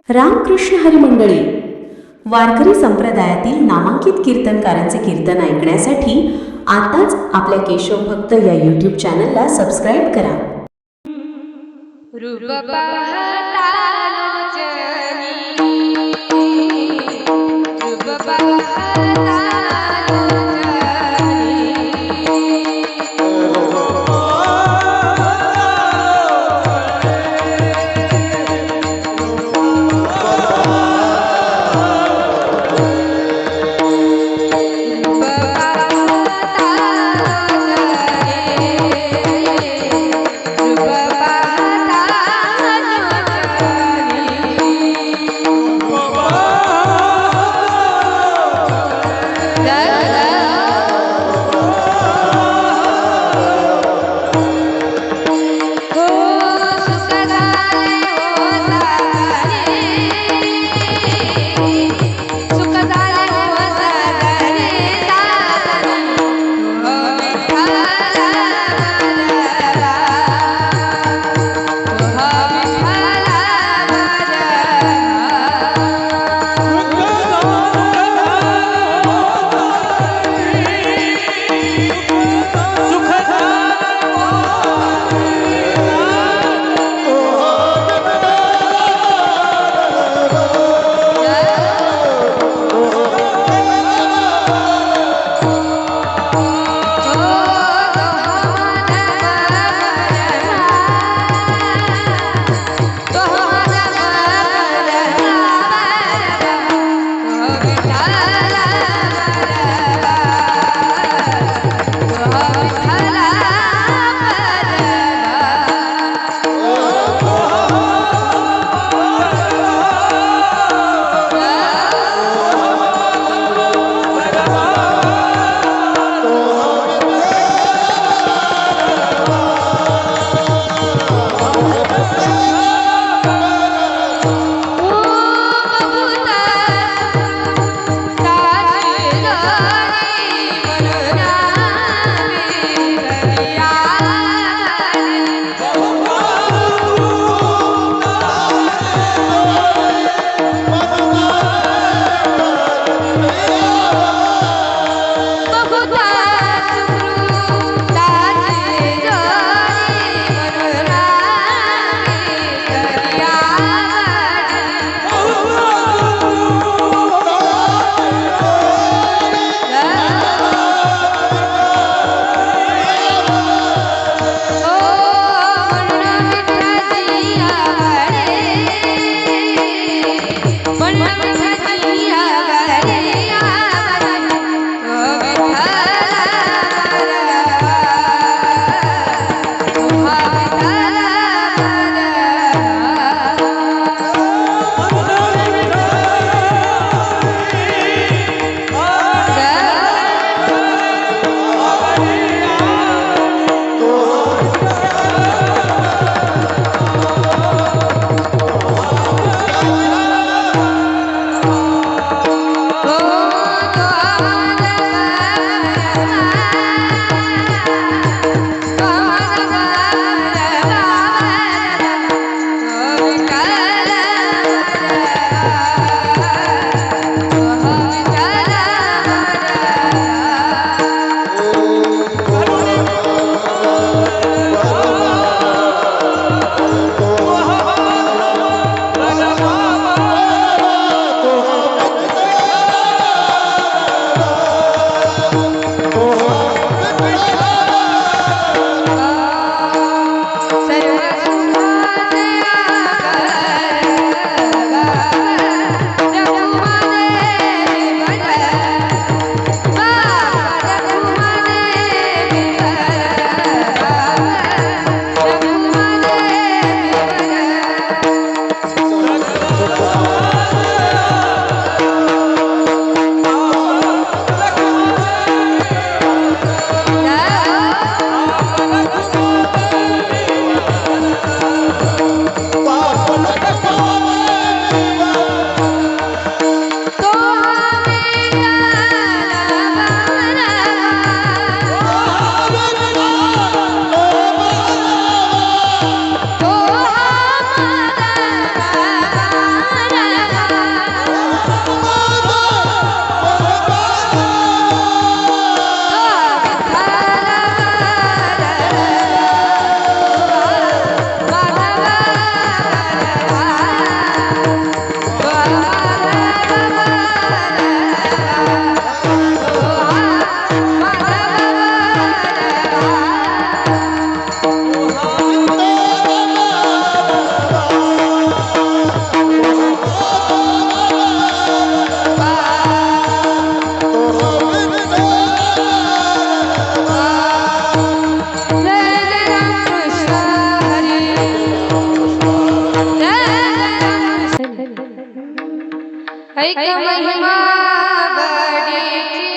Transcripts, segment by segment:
रामकृष्ण हरी मंडळी, वारकरी संप्रदायातील नामांकित कीर्तनकारांचे कीर्तन ऐकण्यासाठी आताच आपल्या केशव भक्त या यूट्यूब चॅनलला सबस्क्राईब करा. रूप पाहता लोचनी, रूप पाहता ऐक महिमा बडीची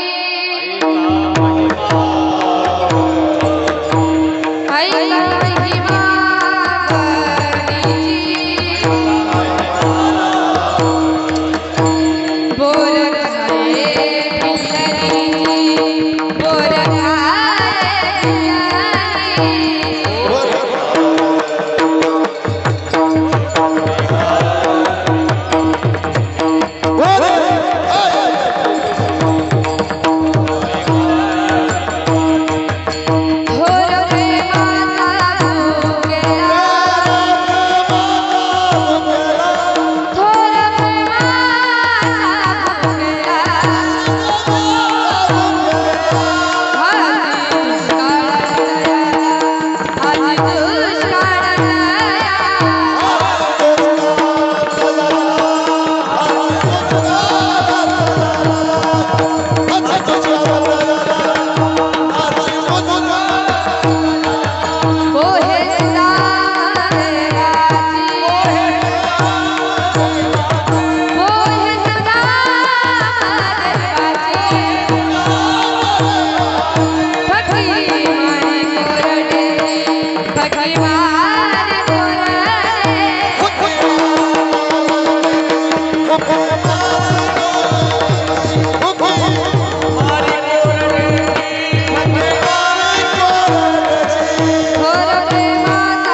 ऐक महिमा बडीची बोर खाये पिल्लरीची बोर खाये थोर प्रेमाचा भुकेला थोर प्रेमाचा भुकेला हाती दुष्काळ पोहे सुद्धा देवाची पोहे सुद्धा देवाची फकी मारी कोरडे फकी मारी कोरडे थोर प्रेमाचा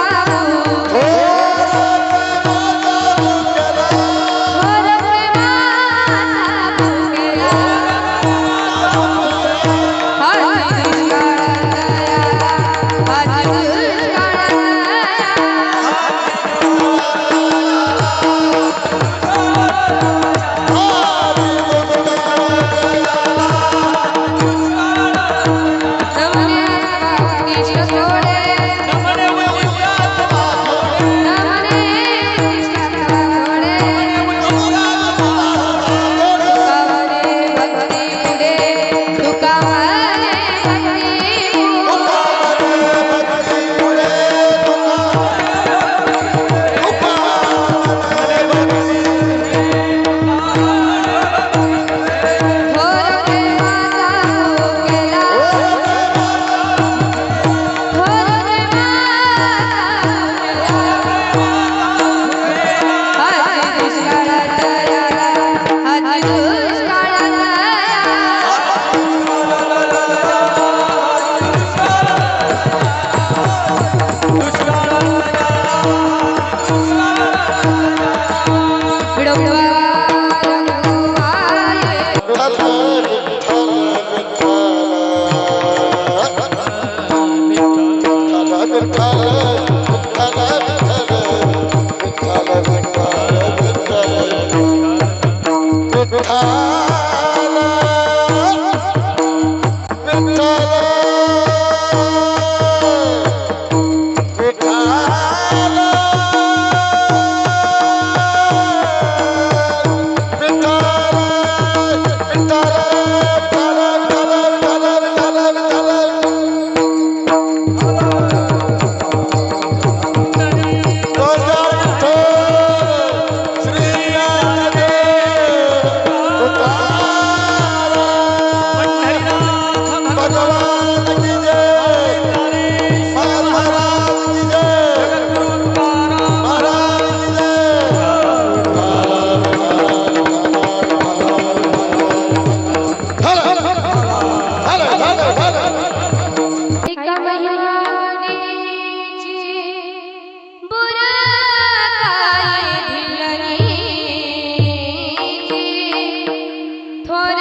थोर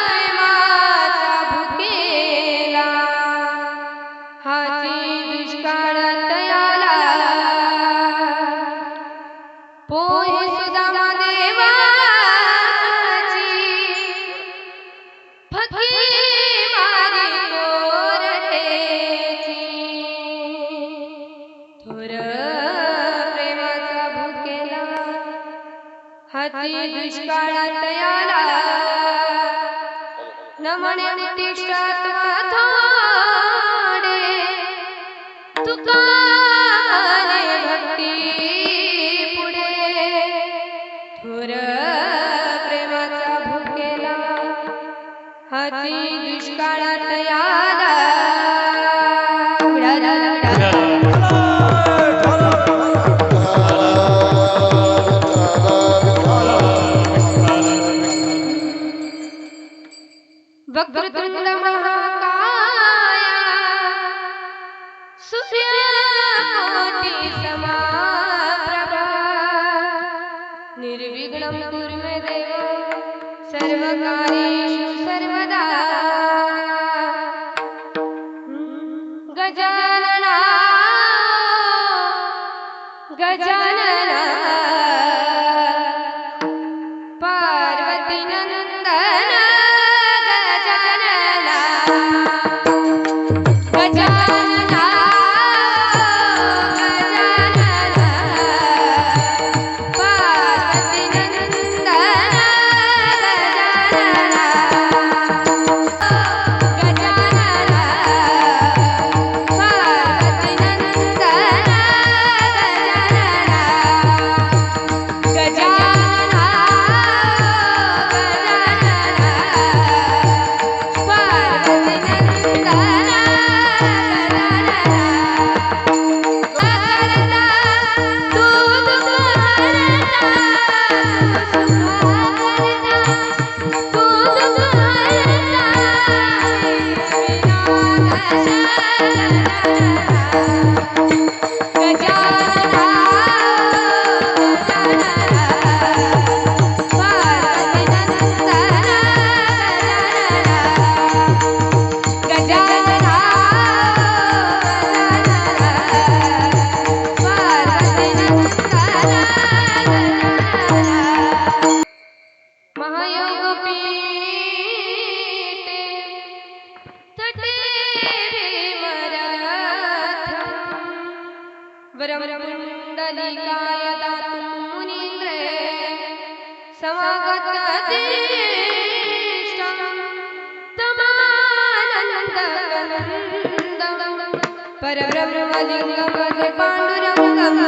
प्रेमाचा भुकेला हाती दुष्काळात आला पोहे सुदामा देवाची फकी मारी कोरडेची थोर प्रेमाचा भुकेला हाती दुष्काळात आला न म्हणे उतिष्ठात थोडे तुका भक्ती पुढे थोर हाती दुष्काळात याला वक्रतुंड महाकाय सूर्यकोटि समप्रभा निर्विघ्नं कुरु मे देव सर्वकार्येषु सर्वदा गजानना गजानना पार्वती नंदन गजानना गजानना गजानना पार्वती नंदन गजानना गजानना पार्वती नंदन गजानना गजानना वरमुण्डलिकाय दातुं मुनीन्द्रे समागततीष्टं तमानन्दकन्दं परब्रह्मलिङ्गं वन्दे पाण्डुरङ्गं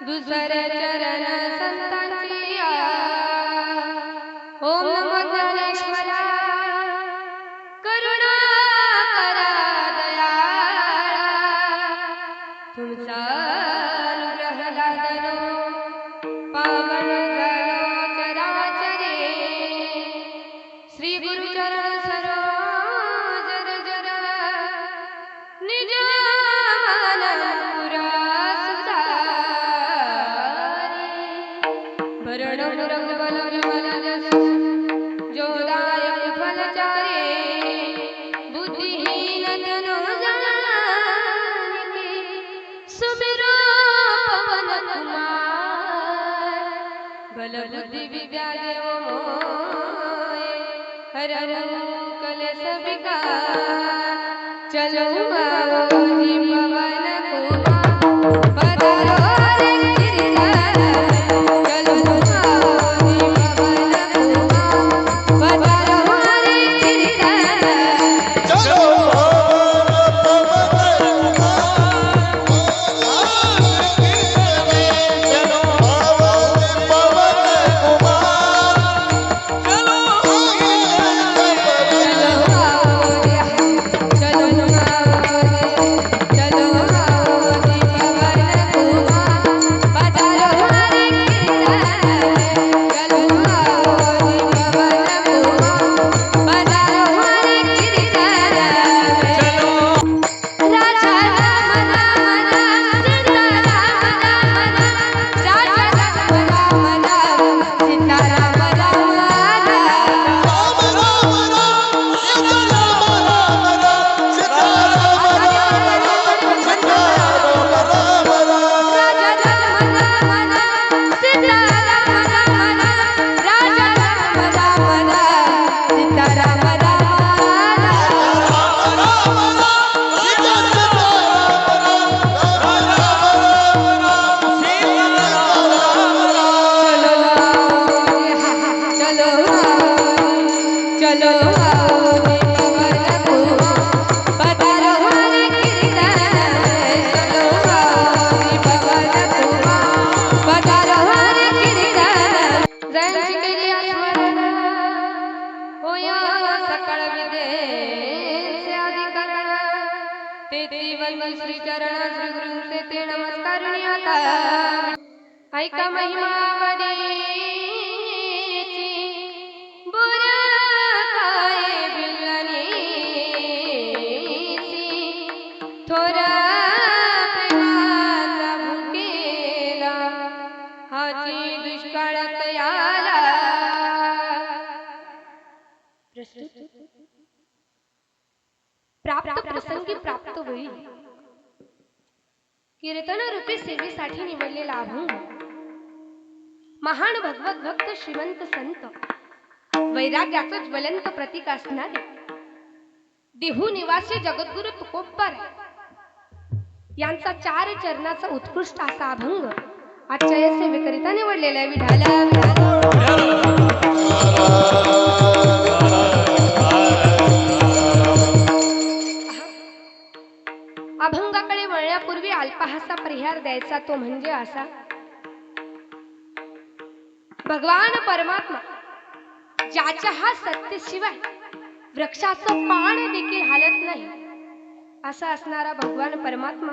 दुसर चरण संतांची ओम नमो ज्ञानेश्वराय करुणा करा दयाळा तुमचा अनुग्रह लादलो पावन झालो चराचरे श्री गुरुचरण सरोज रज निज मन पुरा सुधारी भरण रंग बल विमल जस जोदायक फलचारे बुद्धिहीन तनु जानिके सुमिरो पवन कुमार बल बुद्धि विद्या देव मोय हरहु कलेश विकार चलो जी पवन कुमार पधारो रे गिरिधर चलो जी पवन कुमार पधारो रे गिरिधर चलो तेची वंदन श्री चरण श्री गुरूंचे ते नमस्कारुणी आता ऐका महिमा वडीची बुरा काय बिल्लनीची थोरा प्रेमाचा भुकेला हाची दुष्काळात याला प्राप्त प्रसंगी प्राप्त वेळी कीर्तन रूपी सेवेसाठी निवडलेला अभंग महान भगवत भक्त श्रीमंत संत वैराग्याचं ज्वलंत प्रतीक असणारे देहू निवासी जगद्गुरु तुकोबार यांचा 4 चरणाचा उत्कृष्ट असा अभंग आजच्या या सेवेकरिता निवडलेला आहे. विठाला अभंगाकडे वळण्यापूर्वी अल्पहासा परिहार द्यायचा तो म्हणजे असा. भगवान परमात्मा ज्याच्या हा सत्यशिवाय वृक्षाचं पान देखील हालत नाही असा असणारा भगवान परमात्मा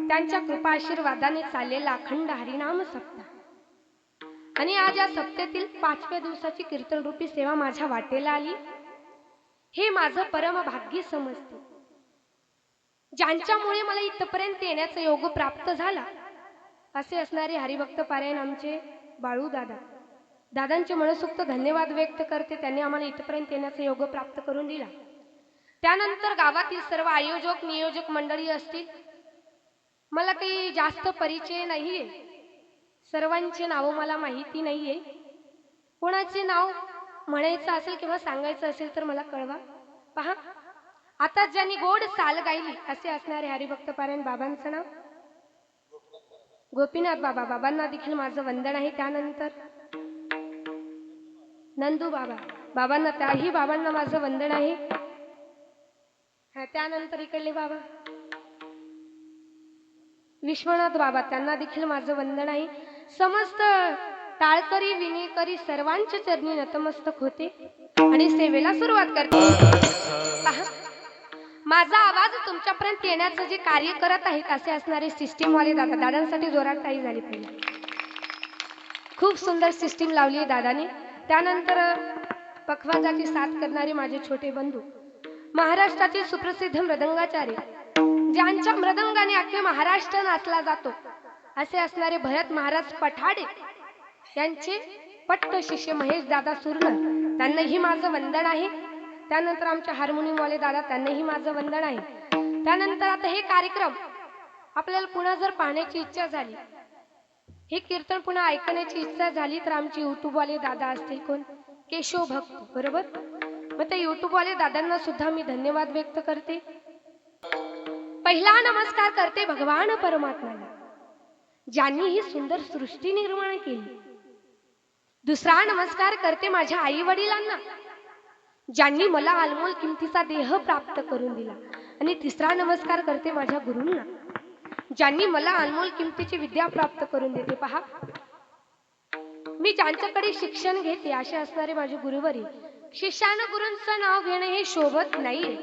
त्यांच्या कृपा आशीर्वादाने चाललेला अखंड हरिनाम सप्ताह आणि आज या सप्त्यातील 5व्या दिवसाची कीर्तन रूपी सेवा माझ्या वाटेला आली. हे माझं परम भाग्य समजते. ज्यांच्यामुळे मला इथपर्यंत येण्याचा योग प्राप्त झाला असे असणारे हरिभक्त पारायण आमचे बाळू दादा दादांचे मनसोक्त धन्यवाद व्यक्त करते. त्यांनी आम्हाला इथपर्यंत येण्याचा योग प्राप्त करून दिला. त्यानंतर गावातील सर्व आयोजक नियोजक मंडळी असतील. मला काही जास्त परिचय नाहीये. सर्वांचे नाव मला माहिती नाहीये. कोणाचे नाव म्हणायचं असेल किंवा सांगायचं असेल तर मला कळवा. पहा आता ज्यांनी गोड साल गायली असे असणारे हरिभक्त पारायण बाबांचं नाव गोपीनाथ बाबा. बाबांना देखील माझं वंदन आहे. त्यानंतर नंदू बाबा बाबांना त्याही बाबांना माझं वंदन आहे. त्यानंतर इकडले बाबा विश्वनाथ बाबा त्यांना देखील माझं वंदन आहे. समस्त टाळकरी विनेकरी सर्वांच्या चरणी नतमस्तक होते आणि सेवेला सुरुवात करते. माझा आवाज तुमच्यापर्यंत येण्याचं जे कार्य करत आहेत असे असणारे सिस्टीम वाले दादा दादांसाठी जोरात ताई झाली पाहिजे. खूप सुंदर सिस्टीम लावली आहे दादाने. त्यानंतर पखवाजाची साथ करणारे माझे छोटे बंधू महाराष्ट्राचे सुप्रसिद्ध मृदंगाचार्य ज्यांच्या मृदंगाने अख्खे महाराष्ट्र नाचला जातो असे असणारे भरत महाराज पठाडे यांचे पट्ट शिष्य महेश दादा सुरनर त्यांनाही माझं वंदन आहे. त्यानंतर आमचे हार्मोनियमवाले दादा त्यांनाही माझं वंदन आहे. त्यानंतर आता हे कार्यक्रम आपल्याला पुन्हा जर पाहण्याची इच्छा झाली हे कीर्तन पुन्हा ऐकण्याची इच्छा झाली तर आमचे युट्यूबवाले दादा असतील कोण केशव भक्त बरोबर. मग त्या युट्यूबवाले दादांना सुद्धा मी धन्यवाद व्यक्त करते. पहिला नमस्कार करते भगवान परमात्म्याला ज्यांनी ही सुंदर सृष्टी निर्माण केली. दुसरा नमस्कार करते माझ्या आई वडिलांना ज्यांनी मला अनमोल किमतीचा देह प्राप्त करून दिला. आणि तिसरा नमस्कार करते माझ्या गुरूंना ज्यांनी मला अनमोल किमतीची विद्या प्राप्त करून देते. पहा मी ज्यांच्याकडे शिक्षण घेते असे असणारे माझे गुरुवरी शिष्यानं गुरूंचं नाव घेणं हे शोभत नाहीये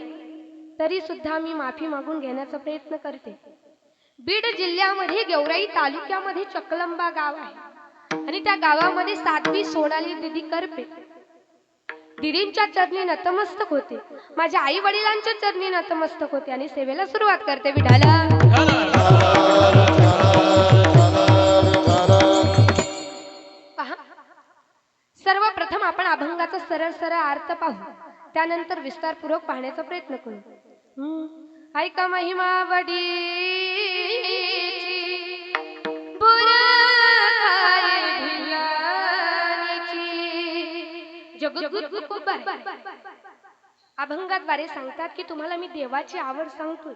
तरी सुद्धा मी माफी मागून घेण्याचा प्रयत्न करते. बीड जिल्ह्यामध्ये गेवराई तालुक्यामध्ये चकलंबा गाव आहे आणि त्या गावामध्ये साध्वी सोनाली दिदी करपे दिदींच्या चरणी नतमस्तक होते. माझ्या आई वडिलांच्या चरणी नतमस्तक होते आणि सेवेला सुरुवात करते. विठाला पहा सर्वप्रथम आपण अभंगाचा सरळ सरळ अर्थ पाहू त्यानंतर विस्तारपूर्वक पाहण्याचा प्रयत्न करू. ऐका महिमा वडीची जगद्गुरु अभंगाद्वारे सांगतात की तुम्हाला मी देवाची आवड सांगतोय.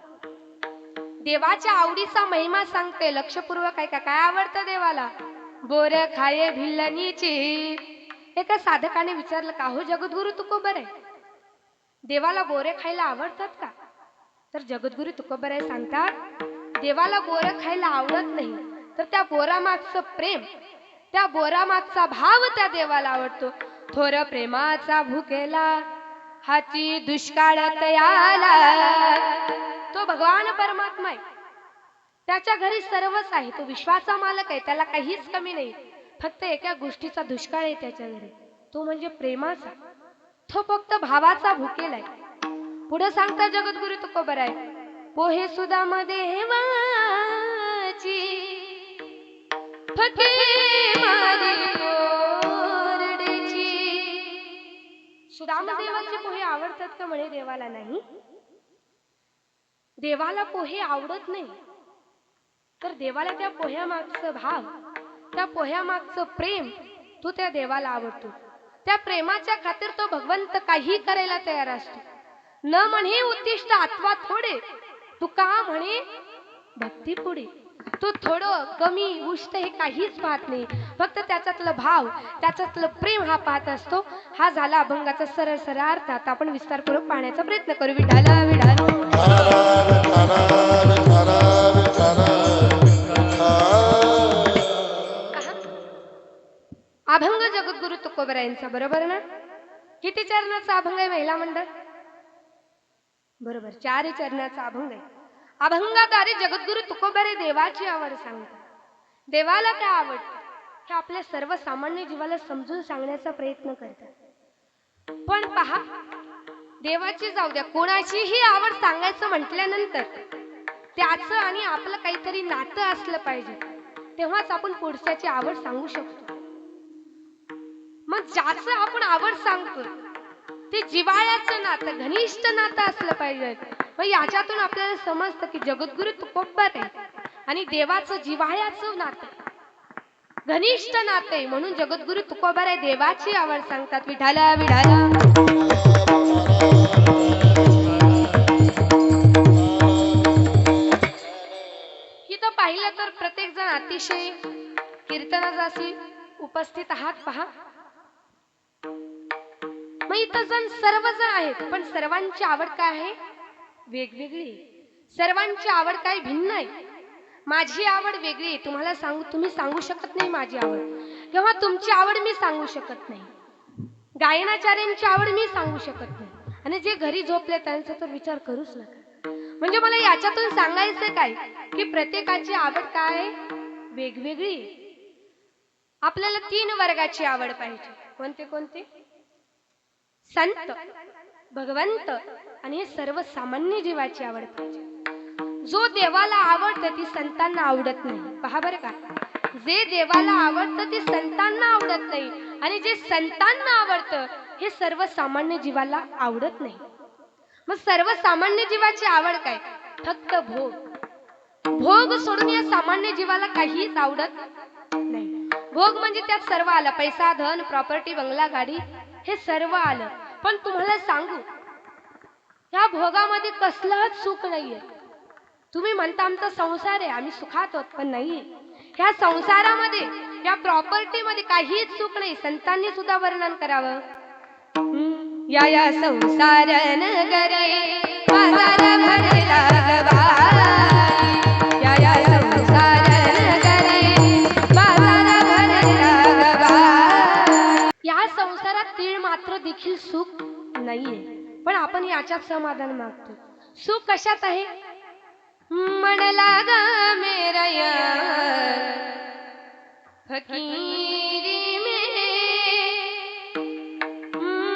देवाच्या आवडीचा महिमा सांगते. लक्षपूर्वक ऐका. काय आवडतं देवाला? बोर खाये भिल्लनीची. एका साधकाने विचारलं का हो जगद्गुरु तुकोबर आहे देवाला बोरे खायला आवडतात का? तर जगद्गुरु तुकोबर सांगतात देवाला बोर खायला आवडत नाही तर त्या बोरामागचं प्रेम त्या बोरामागचा भाव त्या देवाला आवडतो. थोर प्रेमाचा भुकेला हाची दुष्काळात आला तो भगवान परमात्मा आहे. त्याच्या घरी सर्वच आहे. तो विश्वाचा मालक आहे. त्याला काहीच कमी नाही. फक्त एका गोष्टीचा दुष्काळ आहे त्याच्या घरी. तो म्हणजे प्रेमाचा. तो फक्त भावाचा भुकेला आहे. पुढे सांगता जगद्गुरु तुकोबराय, पोहे सुदाम देवाची फके मारी कोरडेची. सुदाम देवाचे पोहे आवडतात का म्हणे देवाला? नाही. देवाला पोहे आवडत नाही. तर देवाला त्या पोह्यामागचं भाव, त्या पोह्यामागचं प्रेम, तो त्या देवाला आवडतो. त्या प्रेमाच्या खातीर तो भगवंत काही करायला तयार असतो. न म्हणे उद्दिष्ट अथवा थोडे, तू का म्हणे भक्ती पुढे. तो थोडं कमी उष्ट हे काहीच पाहत नाही. फक्त त्याच्यातलं भाव, त्याच्यातलं प्रेम हा पाहत असतो. हा झाला अभंगाचा सरळ सरळ अर्थ. आता आपण विस्तार करून पाहण्याचा प्रयत्न करू. विठाला विठाला अभंग जगद्गुरु तुकोबरायांचा, बरोबर ना? किती चरणाचा अभंग आहे महिला मंडळ? बरोबर, 4 चरणाचा अभंग आहे. अभंगाद्वारे जगद्गुरु तुकोबरे देवाची आवड सांगतात. देवाला काय आवडतं हे आपल्या सर्वसामान्य जीवाला समजून सांगण्याचा प्रयत्न करतात. पण पहा, देवाची जाऊ द्या, कोणाचीही आवड सांगायचं म्हटल्यानंतर त्याचं आणि आपलं काहीतरी नातं असलं पाहिजे. तेव्हाच आपण पुढच्याची आवड सांगू शकतो. मग ज्याचं आपण आवड सांगतो ते जिव्हाळ्याचं नातं, घनिष्ठ नातं असलं पाहिजे. मग याच्यातून आपल्याला समजतं की जगद्गुरु तुकोबर आहे आणि देवाचं जिव्हाळ्याचं नातं, घनिष्ठ नातं आहे. म्हणून जगद्गुरु तुकोबर आहे, देवाची आवड सांगतात. विठाला विठाला इथं पाहिलं तर प्रत्येक जण अतिशय कीर्तनासाठी उपस्थित आहात. पहा, मग इथं जण सर्वजण आहेत, पण सर्वांची आवड काय आहे? वेगवेगळी. सर्वांची आवड काय? भिन्न आहे. माझी आवड वेगळी आहे. तुम्हाला सांगू, तुम्ही सांगू शकत नाही माझी आवड, किंवा तुमची आवड मी सांगू शकत नाही. गायनाचार्यांची आवड मी सांगू शकत नाही. आणि जे घरी झोपले त्यांचा तर विचार करूच नका. म्हणजे मला याच्यातून सांगायचं काय की प्रत्येकाची आवड काय आहे? वेगवेगळी. आपल्याला 3 वर्गाची आवड पाहिजे. कोणते कोणते? संत, भगवंत आणि हे सर्वसामान्य जीवाची आवड पाहिजे. जो देवाला आवडतं ती संतांना आवडत नाही. पहा बरं का, जे देवाला आवडतं ते संतांना आवडत नाही, आणि जे संतांना आवडतं हे सर्वसामान्य जीवाला आवडत नाही. मग सर्वसामान्य जीवाची आवड काय? फक्त भोग. भोग सोडून या सामान्य जीवाला काहीच आवडत नाही. भोग म्हणजे त्यात सर्व आलं, पैसा, धन, प्रॉपर्टी, बंगला, गाडी, हे सर्व आलं. पण तुम्हाला सांगू, ह्या भोगामध्ये कसलंच सुख नाहीये. तुम्ही म्हणता आमचा संसार आहे, आम्ही सुखात आहोत, पण नाहीये. ह्या संसारामध्ये, या प्रॉपर्टीमध्ये काहीच सुख नाही. संतांनी सुद्धा वर्णन करावं. या या संसार नगरे बाजार भरला गबाई, या या संसार नगरे बाजार भरला गबाई. या संसारात तीळ मात्र देखील सुख नाहीये, पण आपण याच्यात समाधान मागतो. सुख कशात आहे? मन लागा मेरा यार फकीरी में,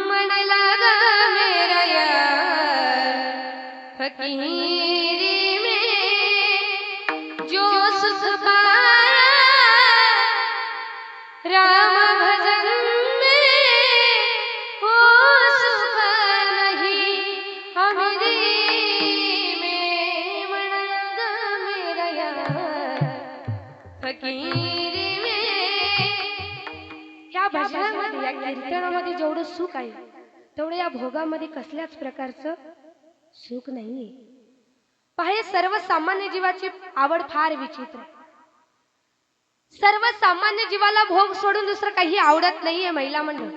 मन लागा मेरा यार फकीरी में, जो सुख पाया राम भजन फकीरी में. ह्या भजनामध्ये, या कीर्तनामध्ये जेवढं सुख आहे तेवढं या भोगामध्ये कसल्याच प्रकारचं सुख नाहीये. पहा, सर्वसामान्य जीवाची आवड फार विचित्र. सर्वसामान्य जीवाला भोग सोडून दुसरं काही आवडत नाहीये. महिला मंडळ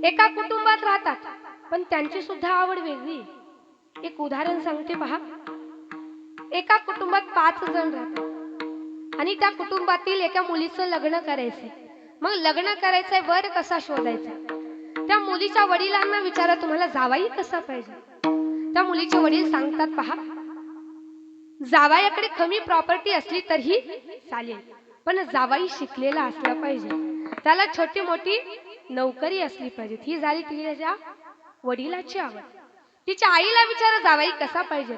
एका कुटुंबात राहतात, पण त्यांची सुद्धा आवड वेगळी. एक उदाहरण सांगते. पहा, एका कुटुंबात 5 जण राहतात आणि त्या कुटुंबातील एका मुलीचं लग्न करायचंय. मग लग्न करायचंय, वर कसा शोधायचा? त्या मुलीच्या वडिलांना विचारा, तुम्हाला जावाई कसा पाहिजे? त्या मुलीचे वडील सांगतात, पहा, जावयाकडे कमी प्रॉपर्टी असली तरी चालेल, पण जावाई शिकलेला असला पाहिजे, त्याला छोटी मोठी नोकरी असली पाहिजे. ही झाली तिच्या वडिलाची आवड. तिच्या आईला विचारा जावाई कसा पाहिजे.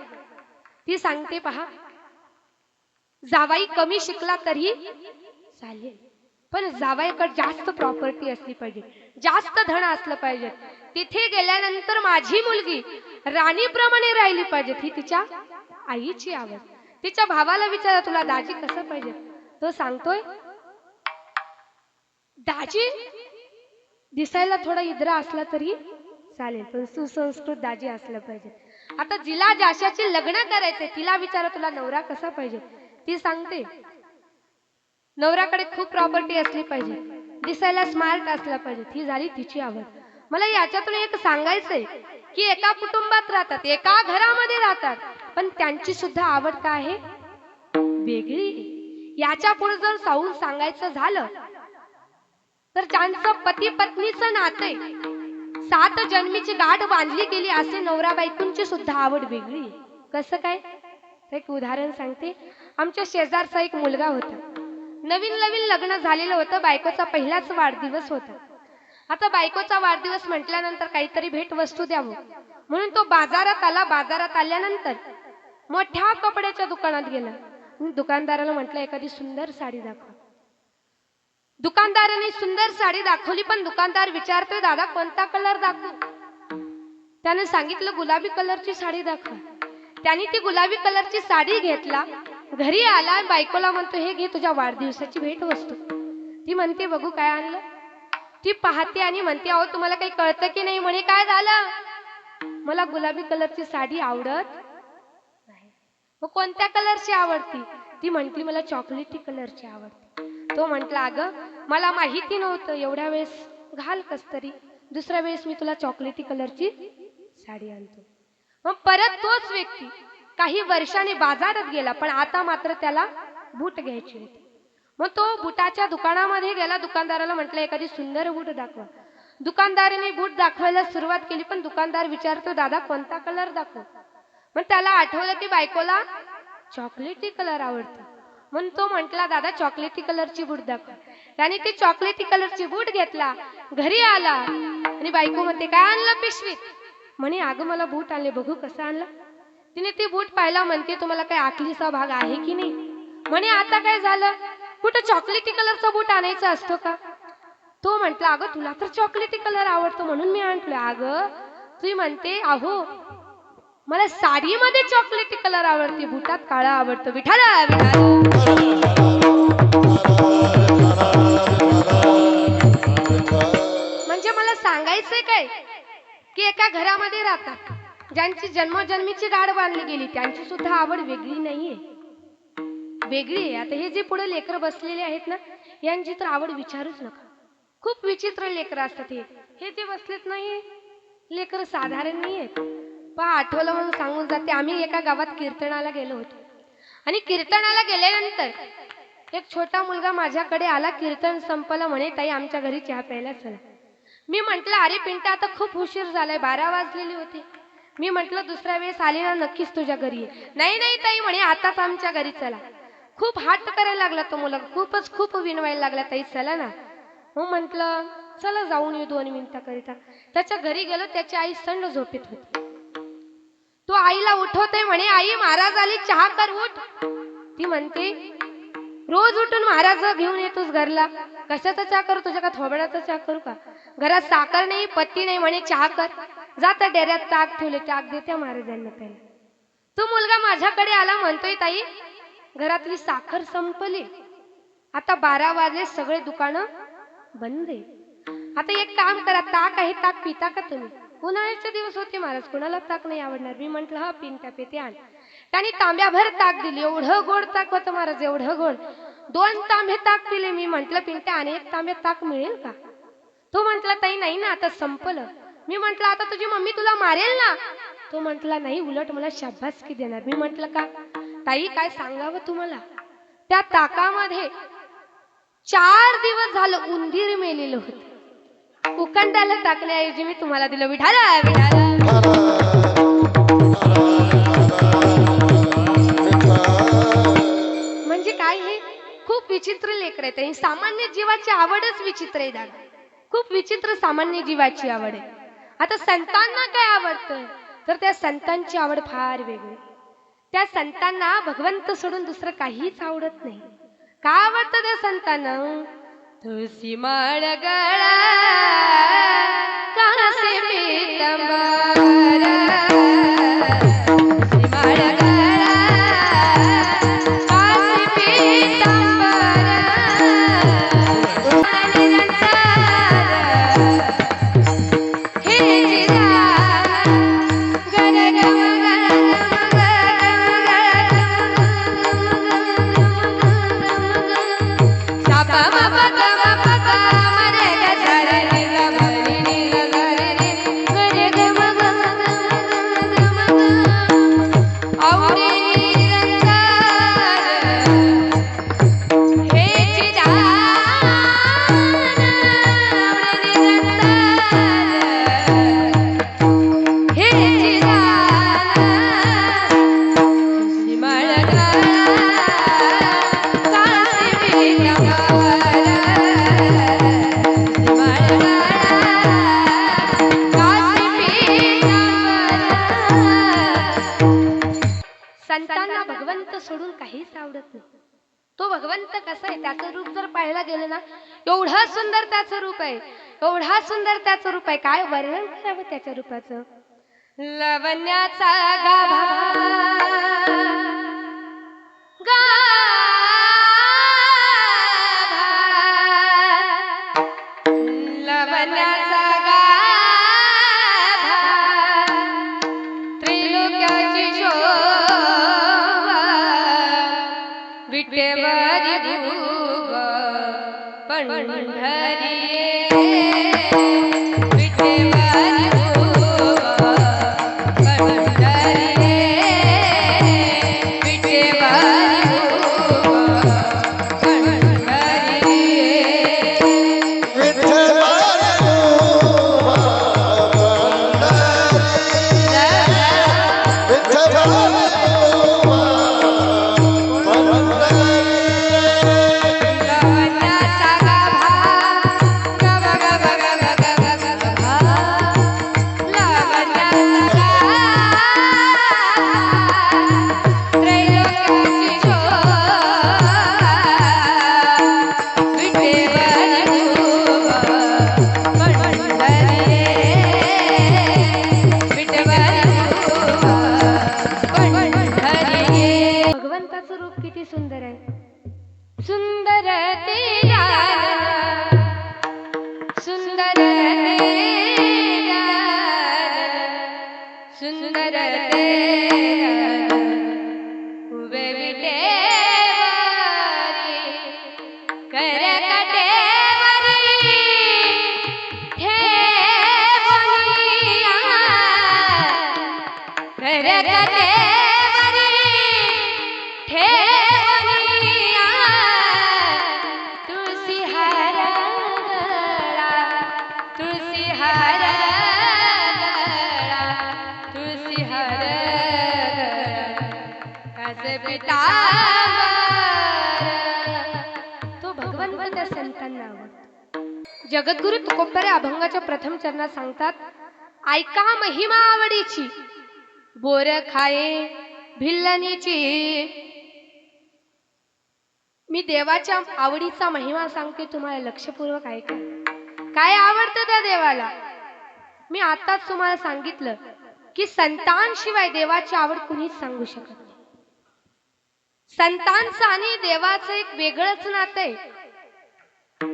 ती सांगते, पहा, जावाई कमी शिकला तरी चालेल, पण जावयाकडे जास्त प्रॉपर्टी असली पाहिजे, जास्त धन असलं पाहिजे. तिथे गेल्यानंतर माझी मुलगी राणीप्रमाणे राहिली पाहिजे. ही तिच्या आईची आवड. तिच्या भावाला विचारा, तुला दाजी कसं पाहिजे. तो सांगतोय, दाजी दिसायला थोडा इद्रा असला तरी चालेल, पण सुसंस्कृत दाजी असलं पाहिजे. आता जिला ज्याच्याशी लग्न करायचे तिला विचारा, तुला नवरा कसा पाहिजे. ती सांगते, नवऱ्याकडे खूप प्रॉपर्टी असली पाहिजे, दिसायला स्मार्ट असला पाहिजे. ही झाली तिची आवड. मला याच्यातून एक सांगायचंय की एका कुटुंबात राहतात, एका घरामध्ये राहतात, पण त्यांची सुद्धा आवड काय आहे, वेगळी. याच्या पुढे जर साऊन सांगायचं झालं तर ज्यांचं पती पत्नीचं नाते 7 जन्मीची गाठ बांधली गेली, असे नवरा बायकोंची सुद्धा आवड वेगळी. कसं काय, एक उदाहरण सांगते. आमच्या शेजारचा एक मुलगा होता, नवीन नवीन लग्न झालेलं होतं, बायकोचा पहिलाच वाढदिवस होता. आता बायकोचा वाढदिवस म्हटल्यानंतर काहीतरी भेट वस्तू द्यावं म्हणून तो बाजारात आला. बाजारात आल्यानंतर मोठ्या कपड्याच्या दुकानात गेला. दुकानदाराला म्हटलं, एखादी सुंदर साडी दाखव. दुकानदाराने सुंदर साडी दाखवली, पण दुकानदार विचारतोय, दादा कोणता कलर दाखवू. त्याने सांगितलं, गुलाबी कलरची साडी दाखव. त्याने ती गुलाबी कलरची साडी घेतला, घरी आला, बायकोला म्हणतो, हे घे तुझ्या वाढदिवसाची भेट वस्तू. ती म्हणते, बघू काय आणलं. ती पाहते आणि म्हणते, अहो तुम्हाला काही कळतं की नाही. म्हणे, काय झालं. मला गुलाबी कलरची साडी आवडत नाही. मग कोणत्या कलरची आवडती. ती म्हटली, मला चॉकलेटी कलरची आवडते. तो म्हटला, अगं मला माहिती नव्हतं, एवढ्या वेळेस घाल कस तरी, दुसऱ्या वेळेस मी तुला चॉकलेटी कलरची साडी आणतो. मग परत तोच व्यक्ती काही वर्षांनी बाजारात गेला, पण आता मात्र त्याला बूट घ्यायची होती. मग तो बुटाच्या दुकानामध्ये गेला. दुकानदाराला म्हटलं, एखादी सुंदर बूट दाखवा. दुकानदाराने बूट दाखवायला सुरुवात केली, पण दुकानदार विचारतो, दादा कोणता कलर दाखव. मग त्याला आठवलं की बायकोला चॉकलेटी कलर आवडतो. म्हणून तो म्हटला, दादा चॉकलेटी कलरची बूट दाखव. त्याने ती चॉकलेटी कलरची बूट घेतला, घरी आला आणि बायको म्हणते, काय आणलं पिशवीत. म्हणे, अगं मला बूट आणले, बघू कसं आणलं. तिने ती बूट पाहिला. म्हणते, तुम्हाला काही आखलीचा भाग आहे की नाही. म्हणे, आता काय झालं, कुठं चॉकलेटी कलरचा बूट आणायचा असतो का. तो म्हटला, अगं तुला तर चॉकलेटी कलर आवडतो म्हणून मी आणतोय. अगं ती म्हणते, अहो मला साडीमध्ये चॉकलेटी कलर आवडते, बुटात काळा आवडतो. विठाला म्हणजे मला सांगायचंय काय की एका घरामध्ये राहतात, ज्यांची जन्मजन्मीची गाठ बांधली गेली, त्यांची सुद्धा आवड वेगळी नाहीये, वेगळी आहे. आता हे जे पुढे लेकर बसलेले आहेत ना, यांची तर आवड विचारूच नका. खूप विचित्र लेकर असतात. हे जे बसलेत नाही लेकर साधारण नाही आहेत. पहा, आठवलं म्हणून सांगून जाते. आम्ही एका गावात कीर्तनाला गेलो होतो आणि कीर्तनाला गेल्यानंतर एक छोटा मुलगा माझ्याकडे आला. कीर्तन संपलं. म्हणे, ताई आमच्या घरी चहा प्यायला चला. मी म्हटलं, अरे पिंटा आता खूप उशीर झालाय, 12 वाजलेले होते. मी म्हटलं, दुसऱ्या वेळेस आले ना नक्कीच तुझ्या घरी ये. नाही नाही ताई म्हणे, आताच आमच्या घरी चला. खूप हात करायला लागला तो मुलगा, खूप विनवायला लागला, ताई चला ना. मग म्हटलं, चला जाऊन येऊ 2 मिनिटाकरिता. त्याच्या घरी गेलो. त्याची आई संड झोपेत होती. तो आईला उठवते. म्हणे, आई महाराज आले, चहा कर, उठ. ती म्हणते, रोज उठून महाराज घेऊन येतोस घरला, कशाचा चहा करू, तुझ्या का थोबड्याचा चहा करू का. घरात साखर नाही, पत्ती नाही. म्हणे, चहा कर. जाता डेऱ्यात ताक ठेवले, ताक देत्या महाराजांना प्यायला. तो मुलगा माझ्याकडे आला. म्हणतोय, ताई घरातली साखर संपली, आता 12 वाजले, सगळे दुकानं बंद आहे. आता एक काम करा, ताक आहे, ताक पिता का तुम्ही. उन्हाळ्याचे दिवस होते महाराज, कोणाला ताक नाही आवडणार. मी म्हंटल, हा पिंट्या पेते आण. त्याने तांब्याभर ताक दिली. एवढं गोड ताक होतं महाराज, एवढं गोड. 2 तांबे ताक पिले. मी म्हंटल, पिंट्या आणि 1 तांबे ताक मिळेल का. तो म्हंटला, ताई नाही ना, आता संपलं. मी म्हंटल, आता तुझी मम्मी तुला मारेल ना. तो म्हंटला, नाही, उलट मला शाबासकी देणार. मी म्हंटल, का. ताई काय सांगावं तुम्हाला, त्या ताकामध्ये 4 दिवस झालं उंदीर मेलेलं होतं. उकंडाला टाकण्याऐवजी मी तुम्हाला दिलं. विठाला विठाला. म्हणजे काय हे खूप विचित्र लेकर आहेत. ही सामान्य जीवाची आवडच विचित्र आहे दादा. खूप विचित्र सामान्य जीवाची आवड आहे. आता संतांना काय आवडतं तर त्या संतांची आवड फार वेगळी. त्या संतांना भगवंत सोडून दुसरं काहीच आवडत नाही. का आवडतं त्या संतांना? तुळशी माळ गळा कासे पीतांबर, तुळशी माळ गळा कासे पीतांबर, हे संतांना भगवंत सोडून काहीच आवडत नाही. तो भगवंत कसा आहे त्याचं रूप जर पाहायला गेलं ना, एवढं सुंदर त्याचं रूप आहे, एवढा सुंदर त्याचं रूप आहे. काय वर्णन करावं त्याच्या रूपाचं? लवण्याचा गाभा लवण्याचा गाभा त्रिलोक्याची शोभा विठेवरी भूग पंढरी विठेवरी भूग पंढरी विठेवरी भूग पंढरी भगवंताचं रूप किती सुंदर आहे. सुंदर तेरा सुंदर तेरा सुंदर तेरा उभे विटेवरी करकटेवरी ठेवनिया करकटेवरी ठेवनिया तुळशी हार गळा तुळशी हार गळा तुळशी हार गळा कासे पीतांबर. तो भगवंत त्या संतांना आवडतो. जगद्गुरु तुकोबरे अभंगाच्या प्रथम चरणात सांगतात, ऐका महिमा आवडीची बोर खाये भिल्लनीची. मी देवाच्या आवडीचा महिमा सांगते, तुम्हाला लक्षपूर्वक ऐका. काय आवडतं त्या देवाला? मी आताच तुम्हाला सांगितलं की संतांशिवाय देवाची आवड कुणीच सांगू शकत नाही. संतांचं आणि देवाचं एक वेगळंच नातं आहे.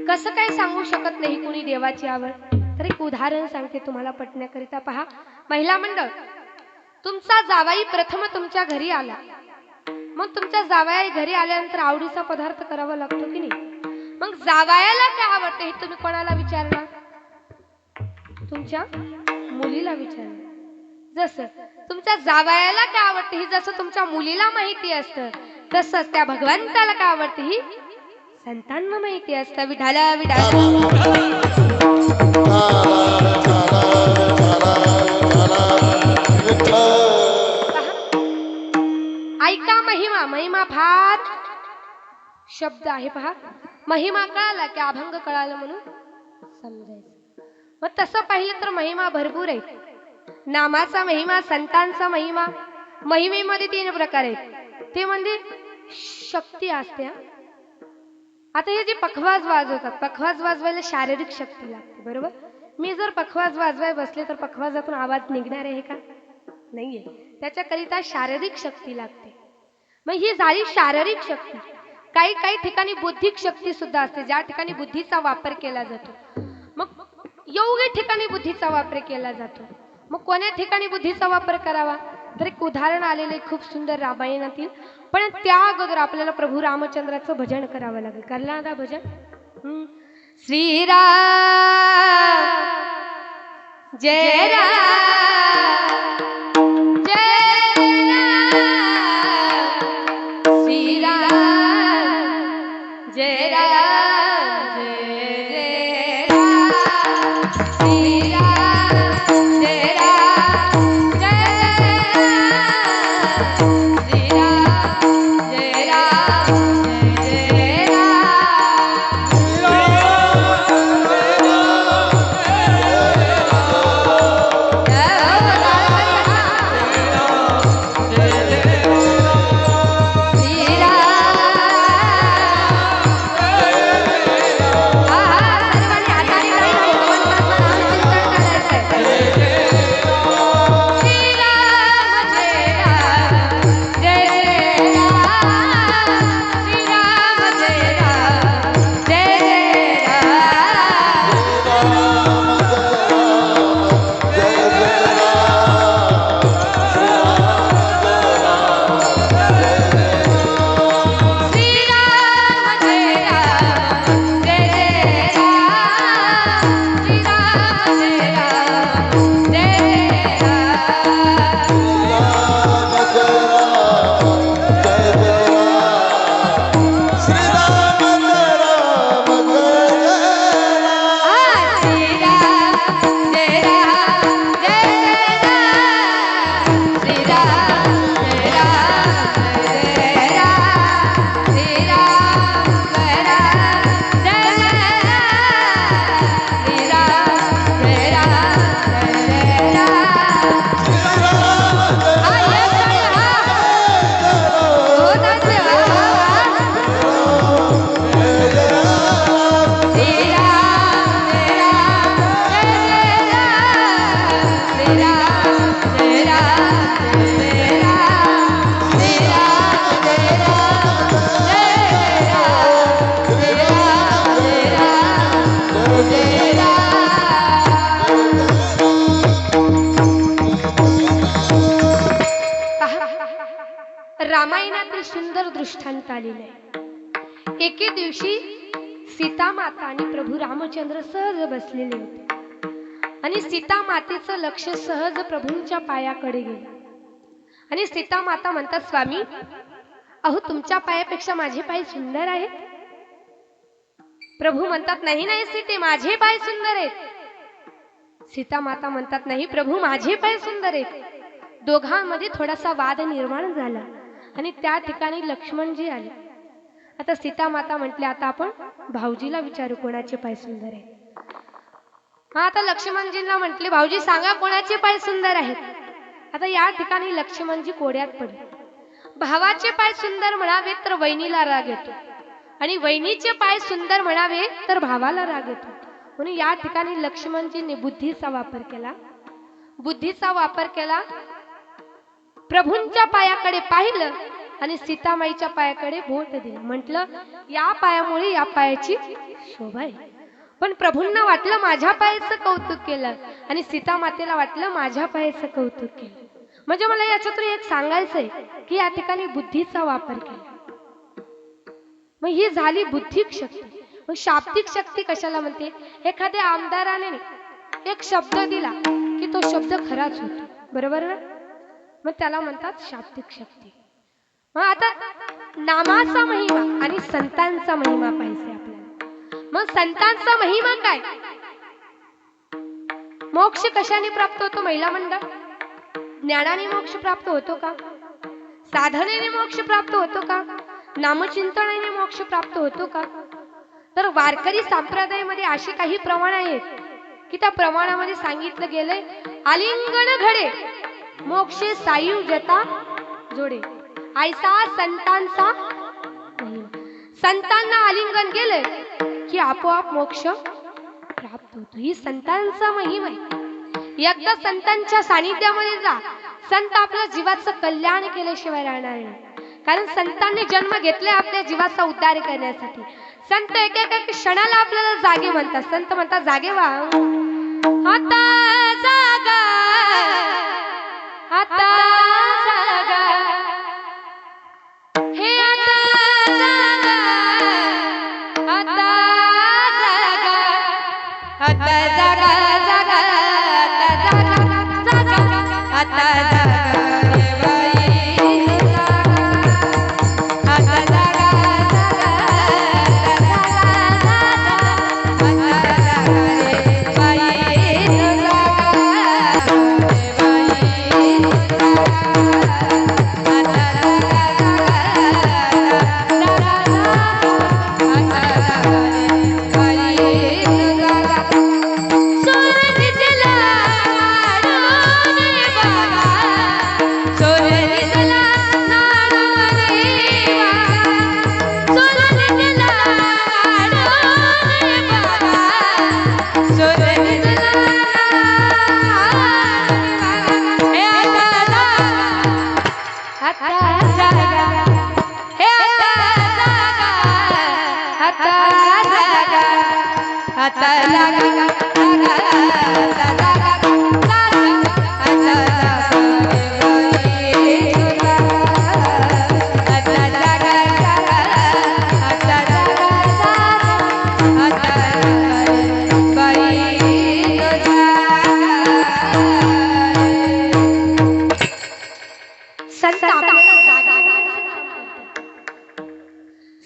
कसं काय सांगू शकत नाही कुणी देवाची आवड? तर एक उदाहरण सांगते तुम्हाला पटण्याकरिता. पहा, महिला मंडळ, तुमचा जावाई प्रथम तुमच्या घरी आला. मग तुमच्या जावया घरी आल्यानंतर आवडीचा पदार्थ करावा लागतो की नाही? मग जावयाला काय आवडते हे तुम्ही कोणाला विचारणार? तुमच्या मुलीला विचारणार. जसं तुमच्या जावयाला काय आवडते ही जसं तुमच्या मुलीला माहिती असतं, तसंच त्या भगवंताला काय आवडते ही संतांना माहिती असतं. विठाला विठाला विठ्ठल ऐका महिमा. महिमा फार शब्द आहे पहा. महिमा कळाला की अभंग कळाला म्हणून समजायचं. मग तसं पाहिलं तर महिमा भरपूर आहे. नामाचा महिमा, संतांचा महिमा. महिमेमध्ये 3 प्रकार आहेत. ते म्हणजे शक्ती असते. आता हे जे पखवाज वाजवतात, पखवाज वाजवायला शारीरिक शक्ती लागते, बरोबर. मी जर पखवाज वाजवाय बसले तर पखवाजातून आवाज निघणार आहे का? नाहीये. त्याच्याकरिता शारीरिक शक्ती लागते. मग ही झाली शारीरिक शक्ती. काही काही ठिकाणी बुद्धिक शक्ती सुद्धा असते, ज्या ठिकाणी बुद्धीचा वापर केला जातो. मग योग्य ठिकाणी बुद्धीचा वापर केला जातो. मग कोण्या ठिकाणी बुद्धीचा वापर करावा, तर एक उदाहरण आलेले खूप सुंदर रामायणातील. पण त्या अगोदर आपल्याला प्रभू रामचंद्राचं भजन करावं लागेल. करणार ना भजन? श्रीराम जय राम जय राम, श्रीराम जय राम जय जय राम, श्रीराम जय राम जय राम, श्रीराम जय राम जय जय रामायणातील सुंदर दृष्टांत आलेले आहे. एके दिवशी सीता माता आणि प्रभू रामचंद्र सहज बसलेले होते आणि सीता मातेचं लक्ष सहज प्रभूंच्या पायाकडे गेलं आणि सीता माता म्हणतात, स्वामी अहो तुमच्या पायापेक्षा माझे पाय सुंदर आहेत. प्रभू म्हणतात, नाही नाही सीते, माझे पाय सुंदर आहेत. सीता माता म्हणतात, नाही प्रभू माझे पाय सुंदर आहेत. दोघांमध्ये थोडासा वाद निर्माण झाला आणि त्या ठिकाणी लक्ष्मणजी आले. आता सीता माता म्हटले, आता आपण भाऊजीला विचारू कोणाचे पाय सुंदर आहेत. आता लक्ष्मणजींना म्हटले, भाऊजी सांगा कोणाचे पाय सुंदर आहेत. आता या ठिकाणी लक्ष्मणजी कोड्यात पडले. भावाचे पाय सुंदर म्हणावे तर वहिनीला राग येतो आणि वहिनीचे पाय सुंदर म्हणावे तर भावाला राग येतो. म्हणून या ठिकाणी लक्ष्मणजींनी बुद्धीचा वापर केला. बुद्धीचा वापर केला, प्रभूंच्या पायाकडे पाहिलं आणि सीतामाईच्या पायाकडे बोट दिलं. म्हटलं, या पायामुळे या पायाची शोभा आहे. पण प्रभूंना वाटलं माझ्या पायाचं कौतुक केलं आणि सीतामातेला वाटलं माझ्या पायाचं कौतुक केलं. म्हणजे मला याच्यातून एक सांगायचंय की या ठिकाणी बुद्धीचा वापर केला. मग ही झाली बुद्धिक शक्ती. मग शाब्दिक शक्ती कशाला म्हणते? एखाद्या आमदाराने एक शब्द दिला की तो शब्द खराच होतो, बरोबर ना? मग त्याला म्हणतात शाब्दिक शक्ती. मग आता नामाचा महिमा आणि संतांचा महिमा पाहिजे आपल्याला. मग संतांचा महिमा काय? मोक्ष कशाने प्राप्त होतो? महिला मंडळ, ज्ञानाने मोक्ष प्राप्त होतो का? साधनेने मोक्ष प्राप्त होतो का? नामचिंतनाने मोक्ष प्राप्त होतो का? तर वारकरी संप्रदायामध्ये अशी काही प्रमाण आहेत की त्या प्रमाणामध्ये सांगितलं गेलंय, आलिंगन घडे मोक्षे सायुज्यता जोडे, ऐसा संतांचा महिमा. संतांना आलिंगन गेलंय की आपोआप मोक्ष प्राप्त होतो. ही संतांचा महिमा आहे. एकदा संतांच्या सानिध्यामध्ये जा, संत आपल्या जीवाचं कल्याण केल्याशिवाय राहणार नाही. कारण संतांनी जन्म घेतलाय आपल्या जीवाचा उद्धार करण्यासाठी. संत एक क्षणाला आपल्याला जागे म्हणतात. संत म्हणतात जागे व्हा, आता जागा, आता जागा, हे आता जागा, आता जागा, आता जागा, जागा, आता जागा, जागा, आता जागा.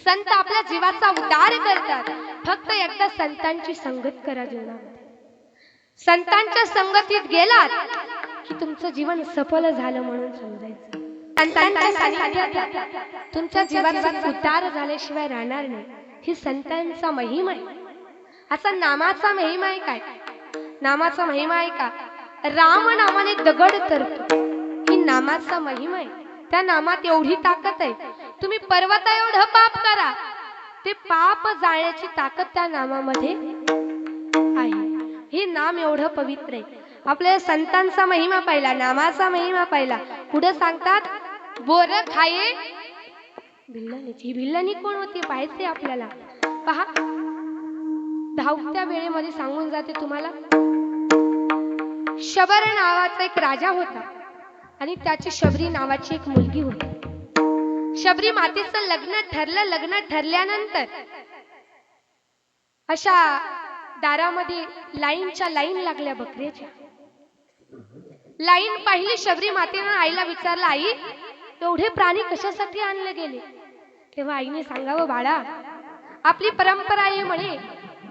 संत आपल्या जीवाचा उद्धार करतात. फक्त एकदा संतांची संगत करा जीवनामध्ये. संतांच्या संगतीत गेलात की तुमचं जीवन सफल झालं म्हणून समजायचं. संतांच्या सानिध्यात तुमच्या जीवाचा उद्धार झाल्याशिवाय राहणार नाही. ही संतांचा महिमा आहे. असा नामाचा महिमा आहे काय? नामाचा महिमा आहे का? राम नामाने दगड तरतो. ही नामाचा महिमा आहे. त्या नामात एवढी ताकद आहे. तुम्ही पर्वता एवढं पाप करा, ते पाप जाळण्याची ताकद त्या नामामध्ये आहे. हे नाम एवढं पवित्र आहे. आपल्या संतांचा महिमा पाहिला, नामाचा महिमा पाहिला. पुढे सांगतात बोर खाये भिल्लानीची. भिल्लानी कोण होती पाहायचे आपल्याला. पहा, धावत्या वेळेमध्ये सांगून जाते तुम्हाला. शबर नावाचा एक राजा होता आणि त्याची शबरी नावाची एक मुलगी होती. शबरी मातेचं लग्न ठरलं. लग्न ठरल्यानंतर अशा दारामध्ये लाईनच्या लाईन लागल्या बकऱ्याच्या. लाईन पाहिली. शबरी मातेनं आईला विचारलं, आई एवढे प्राणी कशासाठी आणले गेले? तेव्हा आईने सांगावं, बाळा आपली परंपरा आहे म्हणे,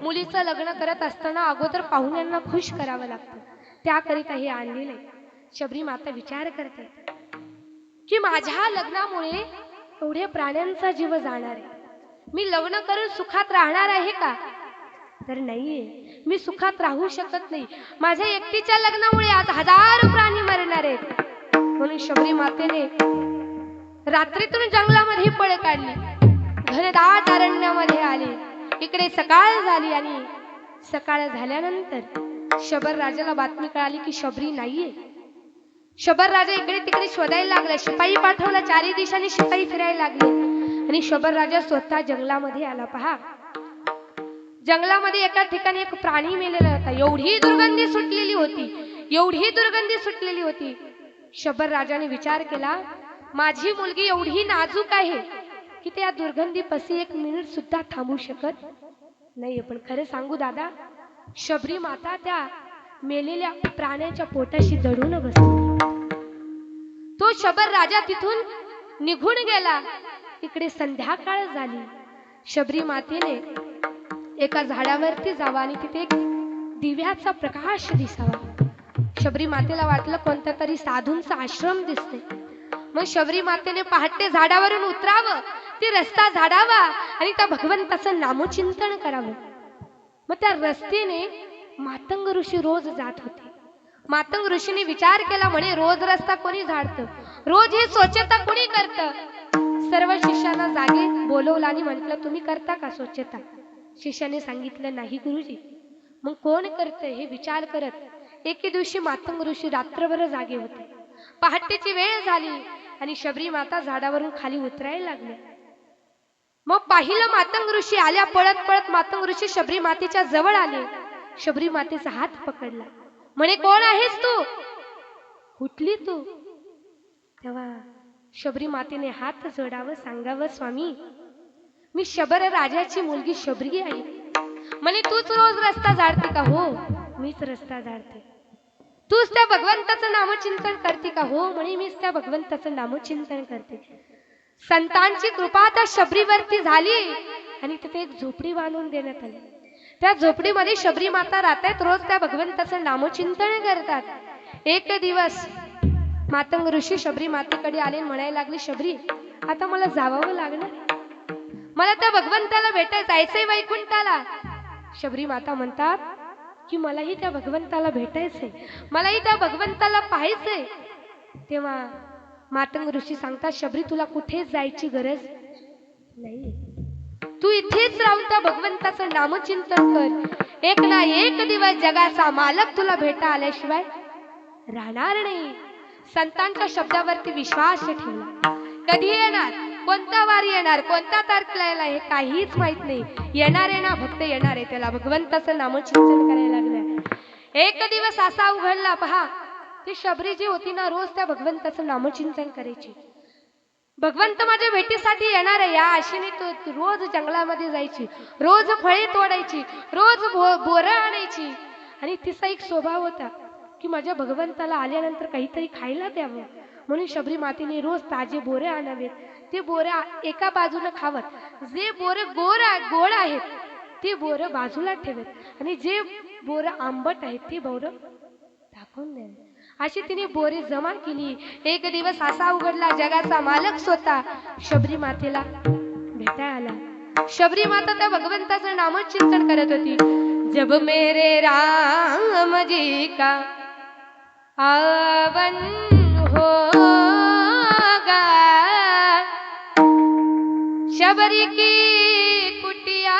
मुलीचं लग्न करत असताना अगोदर पाहुण्यांना खुश करावं लागतं, त्याकरिता हे आणलेले. शबरी माता विचार करते की माझ्या लग्नामुळे एवढे प्राण्यांचा जीव जाणार आहे. मी लग्न करून सुखात राहणार आहे का? तर नाहीये. मी सुखात राहू शकत नाही. माझ्या एकटीच्या लग्नामुळे आज हजारो प्राणी मरणार आहेत. म्हणून शबरी मातेने रात्रीतून जंगलामध्ये पळ काढली. घनदाट अरण्यामध्ये आले. इकडे सकाळ झाली आणि सकाळ झाल्यानंतर शबर राजाला बातमी कळाली की शबरी नाहीये. शबर राजा इकडे तिकडे शोधायला लागला. शिपाई पाठवला. चारी दिशांनी शिपाई फिरायला लागले आणि शबर राजा स्वतः जंगलामध्ये आला. पहा, जंगलामध्ये एका ठिकाणी एक प्राणी मेलेला होता. एवढी दुर्गंधी सुटलेली होती, एवढी दुर्गंधी सुटलेली होती. शबर राजाने विचार केला, माझी मुलगी एवढी नाजूक आहे की त्या दुर्गंधीपाशी एक मिनिट सुद्धा थांबू शकत नाही. पण खरं सांगू दादा, शबरी माता त्या मेलेल्या प्राण्याच्या पोटाशी दडून बसली. तो शबर राजा तिथून निघून गेला. इकडे संध्याकाळ झाली. शबरी मातेने एका झाडावरती जावा आणि तिथे एक दिव्याचा प्रकाश दिसावा. शबरी मातेला वाटलं कोणत्या तरी साधूंचा आश्रम दिसते. मग शबरी मातेने पहाटे झाडावरून उतरावं, ते रस्ता झाडावा आणि त्या भगवंताचं नामचिंतन करावं. मग त्या रस्त्याने मातंग ऋषी रोज जात होते. मातंग ऋषीने विचार केला, म्हणे रोज रस्ता कोणी झाडतं, रोज ही स्वच्छता कोणी करतं. सर्व शिष्यांना जागे बोलवलं आणि म्हटलं, तुम्ही करता का स्वच्छता? शिष्याने सांगितलं, नाही गुरुजी. मग कोण करतं हे विचार करत एके दिवशी मातंग ऋषी रात्रभर जागे होते. पहाटेची वेळ झाली आणि शबरी माता झाडावरून खाली उतरायला लागले. मग पाहिलं मातंग ऋषी आल्या, पळत पळत मातंग ऋषी शबरी मातेच्या जवळ आले. शबरी मातेचा हात पकडला, म्हणे कोण आहेस तू, कुठली तू? तेव्हा शबरी मातेने हात जोडावं, सांगावं, स्वामी मी शबर राजाची मुलगी शबरी आहे. म्हणे तूच रोज रस्ता झाडते का? हो मीच रस्ता झाडते. तूच त्या भगवंताचं नामचिंतन करते का? हो म्हणे मीच त्या भगवंताचं नामचिंतन करते. संतांची कृपा त्या शबरीवरती झाली आणि तिथे एक झोपडी बांधून देण्यात आली. त्या झोपडीमध्ये शबरी माता राहतात, रोज त्या भगवंताचं नामचिंतन करतात. एक दिवस मातंग ऋषी शबरी मातेकडे आले, म्हणायला लागले, शबरी आता मला जावं लागणार, मला त्या भगवंताला भेटायचं, जायचंय वैकुंठाला. शबरी माता म्हणतात की मलाही त्या भगवंताला भेटायचंय, मलाही त्या भगवंताला पाहायचंय. तेव्हा मातंग ऋषी सांगतात, शबरी तुला कुठेच जायची गरज नाही, तू इथेच राहून त्या भगवंताचं नामचिंतन कर. एक ना एक दिवस जगाचा मालक तुला भेटा आल्याशिवाय राहणार नाही. संतांच्या शब्दावरती विश्वास ठेवला. कधी येणार, कोणता वार येणार, कोणत्या तारखेला येणार हे काहीच माहित नाही. येणार आहे ना, भक्त येणार आहे, त्याला भगवंताचं नामचिंतन करायला लागलं. एक दिवस असा उघडला, पहा ती शबरी जी होती ना, रोज त्या भगवंताचं नामचिंतन करायची. भगवंत माझ्या भेटीसाठी येणार आहे या आशेने तो रोज जंगलामध्ये जायची, रोज फळे तोडायची, रोज बोरं आणायची. आणि तिचा एक स्वभाव होता की माझ्या भगवंताला आल्यानंतर काहीतरी खायला द्यावं, म्हणून शबरी मातेने रोज ताजे बोरे आणावेत. ते बोरे एका बाजूला खावत, जे बोरे गोड आहेत ते बोरं बाजूला ठेवत आणि जे बोरं आंबट आहेत ते बोरं टाकून द्यावे. अशी तिने बोरे जमा केली. एक दिवस असा उघडला, जगाचा मालक स्वतः शबरी मातेला भेटायला आला. शबरी माता त्या भगवंताचं नामचिंतन करत होती. जब मेरे राम जी का आवन होगा, शबरी की कुटिया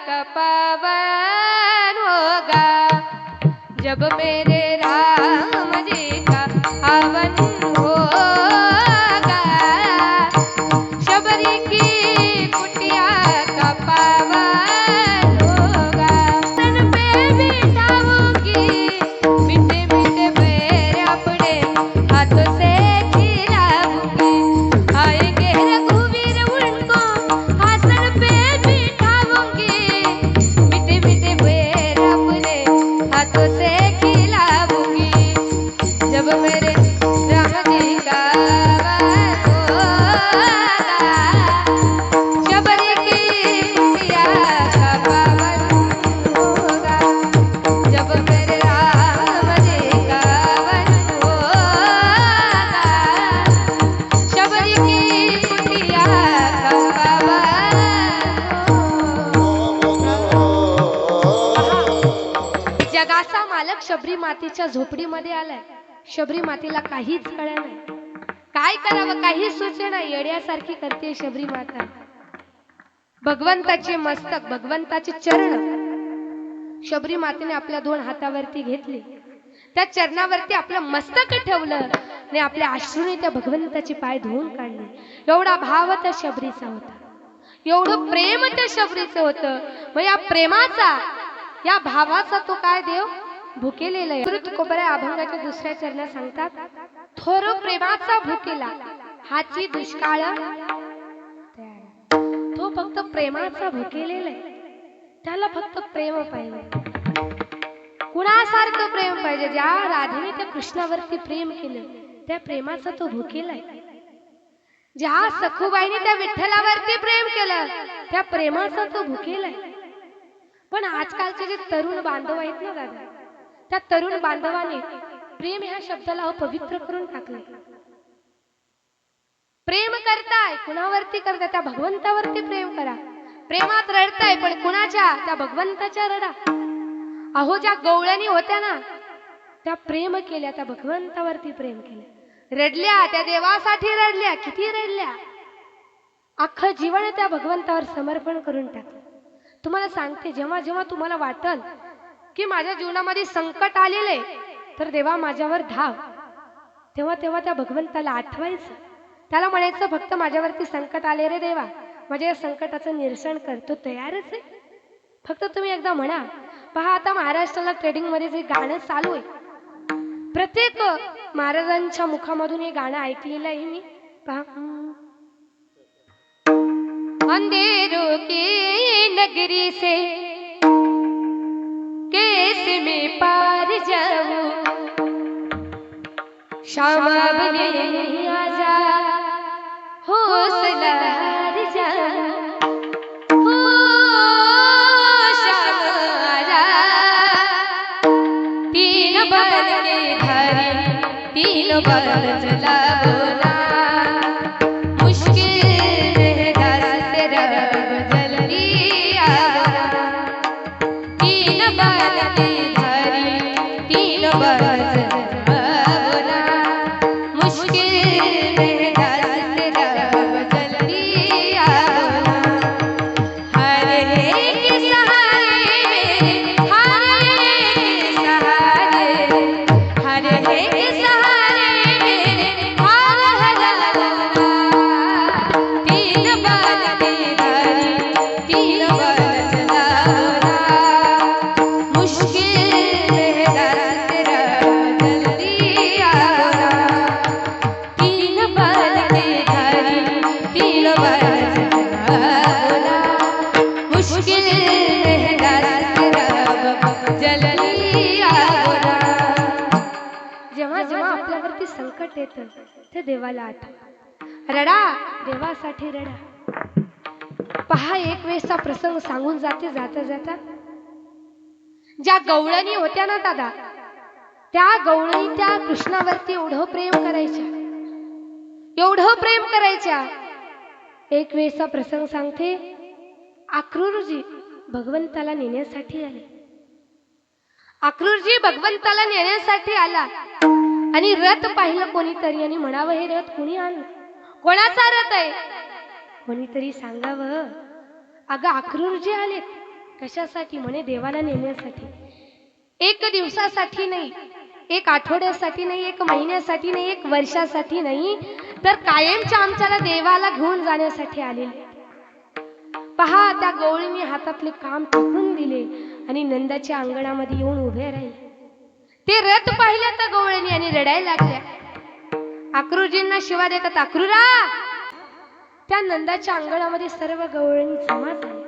का पावन होगा, जब मेरे राम जी का आवन होगा, शबरी की कुटिया का पावन होगा. तन पे बिठाऊंगी मीठे मीठे पैर अपने हाथों से खिलाऊंगी, आएंगे रघुवीर उनको आसन पे बिठाऊंगी, मीठे मीठे पैर अपने हाथों से खिलाऊंगी, जब मेरे राम जी का आवन होगा, शबरी की कुटिया का पावन होगा, जब मेरे राम जी का आवन होगा, शबरी की कुटिया का पावन. जगाचा मालक शबरी मातेच्या झोपडीमध्ये आलाय. शबरी मातेला काहीच कळलं नाही, काय करावं काही सुचेना. येड्यासारखी करते शबरी माता. भगवंताचे मस्तक, भगवंताचे चरण शबरी मातेने आपल्या दोन हातावरती घेतले, त्या चरणावरती आपलं मस्तक ठेवलं आणि आपल्या अश्रूने त्या भगवंताचे पाय धुवून काढले. एवढा भाव त्या शबरीचा होता, एवढं प्रेम त्या शबरीचं होतं. मग या प्रेमाचा, या भावाचा तो काय देव भुकेलेला आहे. गुरु तुकोबराय अभंगाच्या दुसऱ्या चरणात सांगतात, थोर प्रेमाचा भुकेला हाची दुष्काळ, तो फक्त प्रेमाचा भुकेलेला आहे. त्याला फक्त प्रेम पाहिजे. कुणासारखं प्रेम पाहिजे? ज्या राधेने त्या कृष्णावरती प्रेम केलं त्या प्रेमाचा तो भुकेला आहे. ज्या सखुबाईने त्या विठ्ठलावरती प्रेम केलं त्या प्रेमाचा तो भुकेला आहे. पण आजकालचे जे तरुण बांधव आहेत ना दादा, त्या तरुण बांधवाने प्रेम ह्या शब्दाला अपवित्र करून टाकले. प्रेम करताय कुणावरती करताय? त्या भगवंतावरती प्रेम करा. प्रेमात रडताय पण कुणाच्या? त्या भगवंताच्या रडा. अहो ज्या गवळणी होत्या ना त्या प्रेम केल्या, त्या भगवंतावरती प्रेम केलं. रडल्या, त्या देवासाठी रडल्या. किती रडल्या? अख्खं जीवन त्या भगवंतावर समर्पण करून टाकलं. तुम्हाला सांगते, जेव्हा जेव्हा तुम्हाला वाटल की माझ्या जीवनामध्ये संकट आलेले तर देवा माझ्यावर धाव, तेव्हा तेव्हा त्या भगवंताला आठवायचं. त्याला म्हणायचं फक्त माझ्यावरती संकट आले रे देवा, माझ्या या संकटाचं निरसन करतो, तयारच आहे. फक्त तुम्ही एकदा म्हणा. पहा आता महाराष्ट्राला ट्रेडिंगमध्ये जे गाणं चालू आहे, प्रत्येक महाराजांच्या मुखामधून हे गाणं ऐकलेलं आहे मी. पहा, अंधेरों की नगरी से कैसे मैं पार जाऊं, शाम बने आजा हौसला हार जाऊं, हो शाम आजा. तीन बार के धारे तीन बार जलाओ ना, मुश्किल संकट येतं ते देवाला आठवा. रडा, देवासाठी रडा. पहा, एक वेळेचा प्रसंग सांगून जाते जाता जाता. ज्या गवळणी होत्या ना दादा, त्या गवळणी त्या कृष्णावरती एवढं प्रेम करायच्या, एवढं प्रेम करायच्या. एक वेळेचा प्रसंग सांगते. अक्रूरजी भगवंताला नेण्यासाठी आले. अक्रूरजी भगवंताला नेण्यासाठी आला आणि रथ पाहिलं कोणीतरी आणि म्हणावं, हे रथ कोणी आणलं? कोणाचा रथ आहे? कोणीतरी सांगावं. अगं अक्रूरजी आलेत. कशासाठी? म्हणे देवाला नेण्यासाठी. एक दिवसासाठी नाही, एक आठवड्यासाठी नाही, एक महिन्यासाठी नाही, एक वर्षासाठी नाही, तर कायमच्या आमच्याला देवाला घेऊन जाण्यासाठी आलेले. पहा, त्या गवळीने हातातले काम टाकून दिले आणि नंदाच्या अंगणामध्ये येऊन उभे राहिले. ते रथ पाहिल्या त्या गवळीने आणि रडायला लागल्या. अक्रूरजींना शिवा देतात. अक्रूरा! त्या नंदाच्या अंगणामध्ये सर्व गवळणी जमा झाल्या.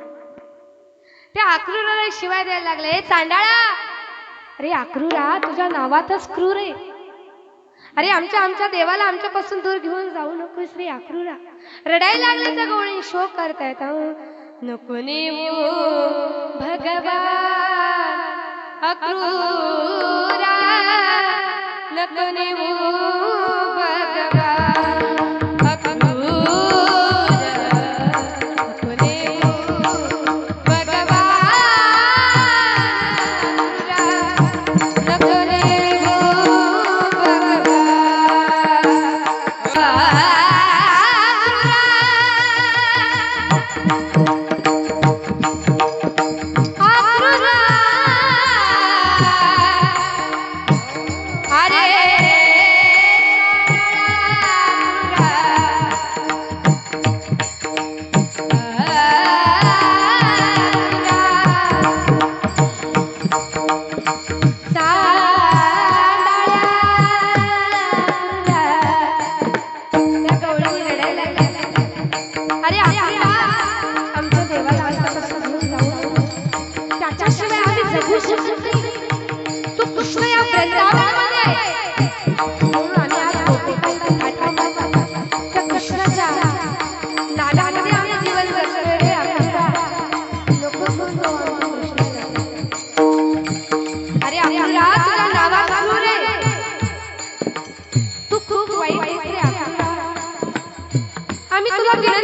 त्या अक्रूराला शिवाय द्यायला लागल्या. हे चांडाळा! अरे अक्रूरा, तुझ्या नावातच क्रूर आहे. अरे आमच्या देवाला आमच्यापासून दूर घेऊन जाऊ नकोस रे अक्रूरा. रडायला लागले त्या गवळणी. शोक करतायत. नको नेऊ भगवान अक्रूरा, नको नेऊ भगवान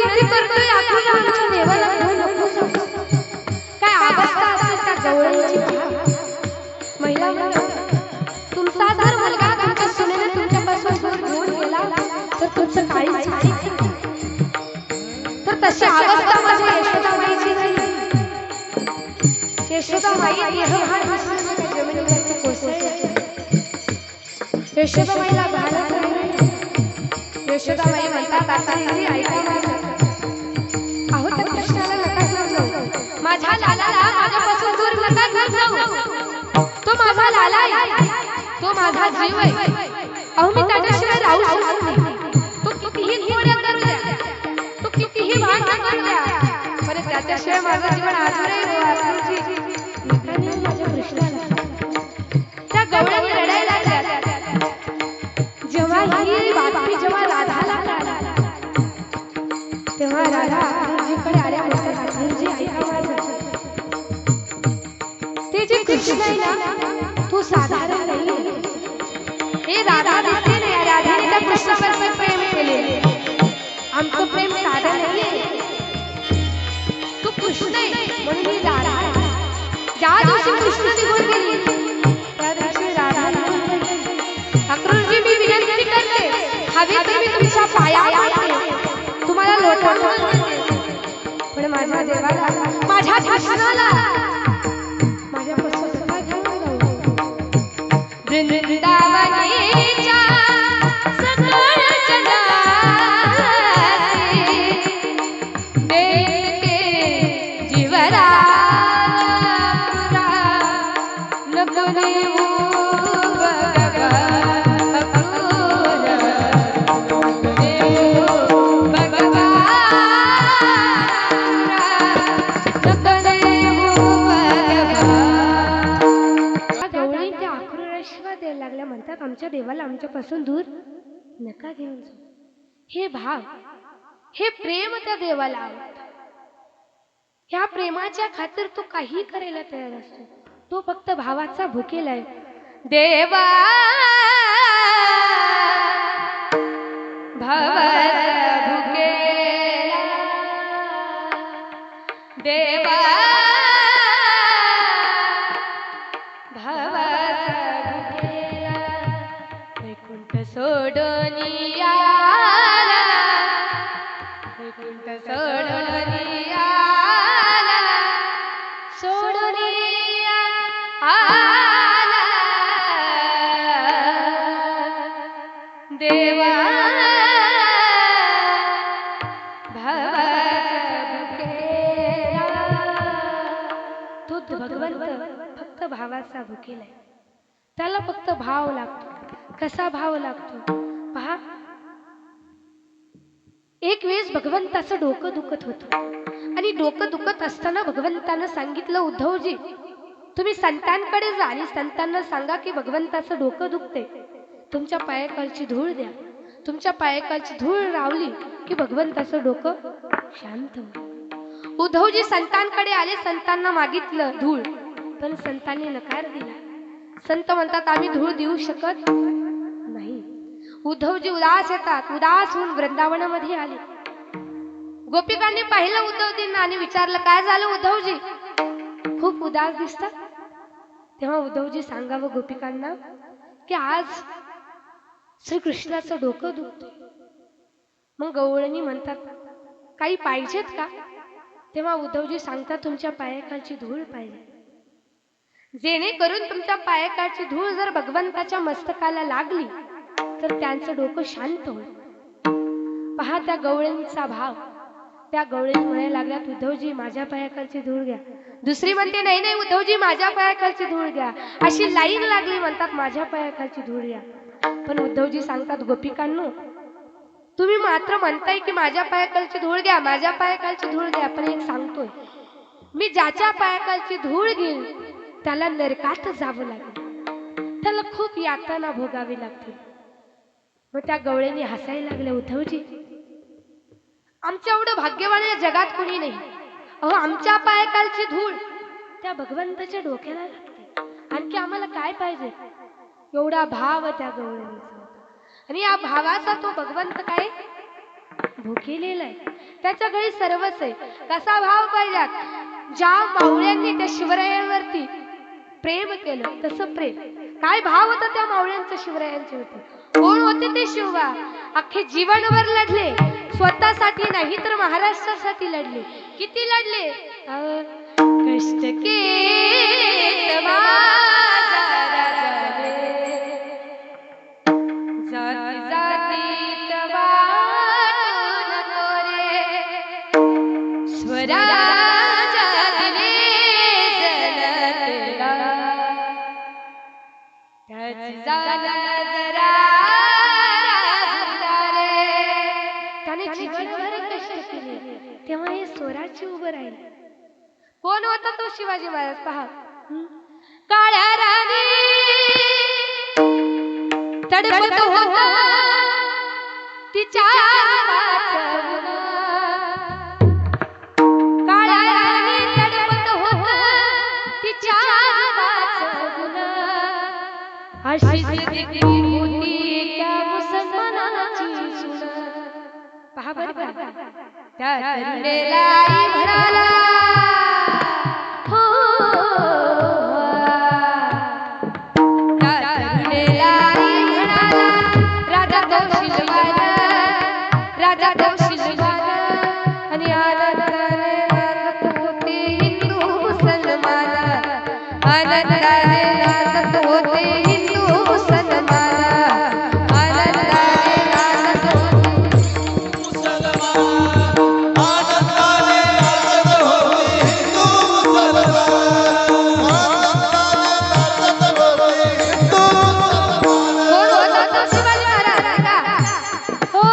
विनंती करतोय आखून आमच्या देवाला घेऊन नको जाऊ. काय अवस्था असते त्या गवळणीची पहा. महिला तुमचा जर मुलगा तुमच्या सुनेने तुमच्यापासून दूर घेऊन गेला तर तुमचं काहीच नाही. तर तशी अवस्था माझ्या यशोदाबाईची नाही. यशोदाबाई देहभान विसरून जमिनीवरती कोसळली. यशोदाबाईला भानच नाही. यशोदाबाई म्हणतात आता ऐका माझं. अहो त्या कृष्णाला नका घेऊन जाऊ. माझ्या लालाला माझ्यापासून दूर नका घेऊन जाऊ. तो माझा लाला आहे, तो माझा जीव आहे. अहो मी त्याच्याशिवाय राहू शकत नाही. तो कितीही थोड्या करू द्या, तो कितीही भान करू द्या, पण त्याच्याशिवाय माझा जीवन आजूरही नका नेऊ माझ्या कृष्णाला. त्या गवळणी रडायला लागल्या. जेव्हा ही बातमी जेव्हा राधाला कळाली तेव्हा राधा गुरुजीकडे आल्या. म्हणतात गुरुजी ऐका माझं. ते जे कृष्ण आहे ना तो साधारण नाही. हे राधा दिसते ना, राधाने त्या कृष्णावर प्रेम केले. आमचं प्रेम साधं नाहीये. तो कृष्ण आहे म्हणून ही राधा आहे. ज्या दिवशी कृष्ण निघून गेली त्या दिवशी राधा निघून गेली. ठाकूरजी मी विनंती करते, हवी तर मी तुमच्या पाया पडते, तुम्हाला लोटांगण करते, पण माझ्या देवाला माझ्या कृष्णाला माझ्यापासून नका घेऊन जाऊ. वृंदावनीच्या सकळ जगाचे देके जीवरा नको नेऊ म्हणतात आमच्या देवाला आमच्यापासून दूर नका घेऊन जाऊ. हे भाव, हे प्रेम त्या देवाला आवडतं. ह्या प्रेमाच्या खातिर तो काही करायला तयार असतो. तो फक्त भावाचा भुकेला आहे. देवा भावाचा भुकेला, देवा सोडून आला, वैकुंठ सोडून आला, सोडून आला देवा भावाचा भुकेला. तो भगवंत फक्त भावाचा भुकेला आहे. त्याला फक्त भाव लागतो. कसा भाव लागतो पहा. एक वेळेस भगवंताचं डोकं दुखत होतं आणि डोकं दुखत असताना भगवंतानं सांगितलं उद्धवजी तुम्ही संतांकडे जा आणि संतांना सांगा की भगवंताचं डोकं दुखते, तुमच्या पायाखालची धूळ द्या. तुमच्या पायाखालची धूळ रावली की भगवंताचं डोकं शांत होईल. उद्धवजी संतांकडे आले, संतांना मागितलं धूळ, पण संतांनी नकार दिला. संत म्हणतात आम्ही धूळ देऊ शकत नाही. उद्धवजी उदास येतात. उदास होऊन वृंदावनामध्ये आले. गोपिकांनी पाहिलं उद्धवजींना आणि विचारलं काय झालं उद्धवजी, खूप उदास दिसतात. तेव्हा उद्धवजी सांगावं गोपिकांना की आज श्रीकृष्णाचं डोकं दुखतं. मग गवळणी म्हणतात काही पाहिजेत का. तेव्हा उद्धवजी सांगतात तुमच्या पायाखालची धूळ पाहिजे, जेणेकरून तुमच्या पायाखालची धूळ जर भगवंताच्या मस्तकाला लागली तर त्यांचं डोकं शांत होईल. पहा त्या गवळणीचा भाव. त्या गवळणी म्हणायला लागल्यात उद्धवजी माझ्या पायाखालची धूळ घ्या. दुसरी म्हणते नाही नाही उद्धवजी माझ्या पायाखालची धूळ घ्या. अशी लाईन लागली. म्हणतात माझ्या पायाखालची धूळ घ्या. पण उद्धवजी सांगतात गोपिकांनो तुम्ही मात्र म्हणताय की माझ्या पायाखालची धूळ घ्या, माझ्या पायाखालची धूळ घ्या, पण एक सांगतोय मी ज्याच्या पायाखालची धूळ घेईन त्याला नरकात जावं लागेल, त्याला खूप यातना भोगावी लागतील. मग त्या गवळीने हसायला लागल्या उद्धवजी आमच्या एवढं भाग्यवान या जगात कोणी नाही. अहो आमच्या पायाखालची धूळ त्या भगवंताच्या डोक्याला लागते. आणखी आम्हाला काय पाहिजे. एवढा भाव त्या गवळीचा होता आणि या भावाचा तो भगवंत काय भुकेलेला आहे, त्याच्या घरी सर्वच आहे. कसा भाव पाहिला, ज्या मावळ्यांनी त्या शिवरायांवरती प्रेम केलं तसं प्रेम, काय भाव होता त्या मावळ्यांच्या शिवरायांचे होते. कोण होते ते शिवबा? अख्खे जीवनभर लढले, स्वतःसाठी नाही तर महाराष्ट्रासाठी लढले. किती लढले? कष्ट के माझा राजा रे, जाती जातीत वाटून रे, स्वराज्यात रे जलतला, त्याची झाला जरा राजूला रे. त्याने जीवनभर कष्ट केले, तेव्हा हे स्वराज्य उभं राहिले. कोण होता तो शिवाजी महाराज? पहा, काळ्या राणी तडपत होता तिच्या वाचवून, काळ्या राणी तडपत होता तिच्या वाचवून, अशीच दिली होती त्या मुसलमानाची सून. पहा बरं का, त्या तरुणीला आई म्हणाला, राजा तो शिलवान, आणि आनंदाने नाचत होते हिंदू मुसलमान, आनंदाने नाचत होते हिंदू मुसलमान, आनंदाने नाचत होते मुसलमान, आनंदाने नाचत होते हिंदू मुसलमान, आनंदाने नाचत होते हिंदू मुसलमान. कोण होता तो शिवाजी महाराज का? हो,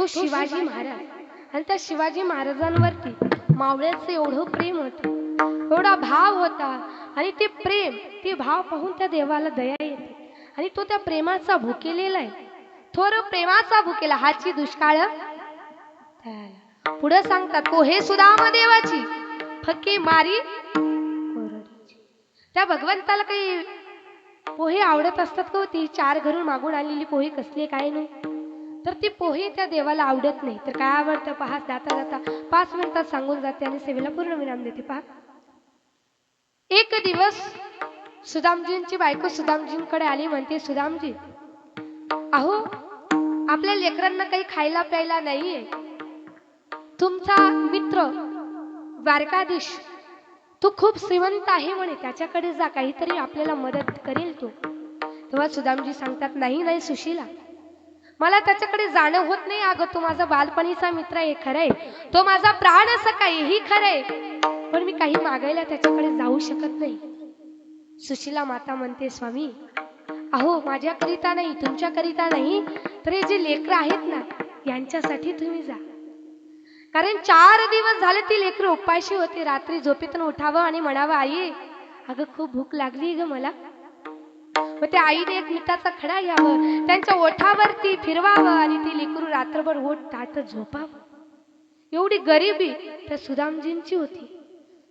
शिवाजी महाराज. आणि त्या शिवाजी महाराजांवरती मावळ्याचं एवढं प्रेम होतं, एवढा भाव होता, आणि ते प्रेम, ते भाव पाहून त्या देवाला दया येते, आणि तो त्या प्रेमाचा भुकेलेला आहे. थोर प्रेमाचा भुकेला हाची दुष्काळ. पुढे सांगतात, पोहे सुदामा देवाची फकी मारी कोरडीची. त्या भगवंताला काही पोहे आवडत असतात का? ती 4 घरून मागून आलेली पोहे कसली काय नाही, तर ती पोहे त्या देवाला आवडत नाही. तर काय आवडतं? पहा, जाता जाता 5 मिनिटात सांगून जाते आणि सेवेला पूर्ण विराम देते. पहा, एक दिवस सुदामजींची बायको सुदामजींकडे आली, म्हणते, सुदामजी, अहो आपल्या लेकरांना काही खायला प्यायला नाहीये, तुमचा मित्र द्वारकाधीश तो खूप श्रीमंत आहे म्हणे, त्याच्याकडे जा, काहीतरी आपल्याला मदत करेल तो. तेव्हा सुदामजी सांगतात, नाही नाही सुशीला, मला त्याच्याकडे जाणं होत नाही. अगं, तो माझा बालपणीचा मित्र आहे खरंय, तो माझा प्राण सखा आहे ही खरंय, पण मी काही मागायला त्याच्याकडे जाऊ शकत नाही. सुशीला माता म्हणते, स्वामी अहो माझ्याकरिता नाही, तुमच्याकरिता नाही, तर हे जे लेकरं आहेत ना यांच्यासाठी तुम्ही जा. कारण 4 दिवस झाले ती लेकरं उपाशी होती. रात्री झोपेतून उठावं आणि म्हणावं, आई अगं खूप भूक लागली ग मला. मग त्या आईने एक मिठाचा खडा घ्यावं, त्यांच्या ओठावरती फिरवावं आणि ती लेकरू रात्रभर ओठ ताटत झोपावं. एवढी गरिबी त्या सुदामजींची होती.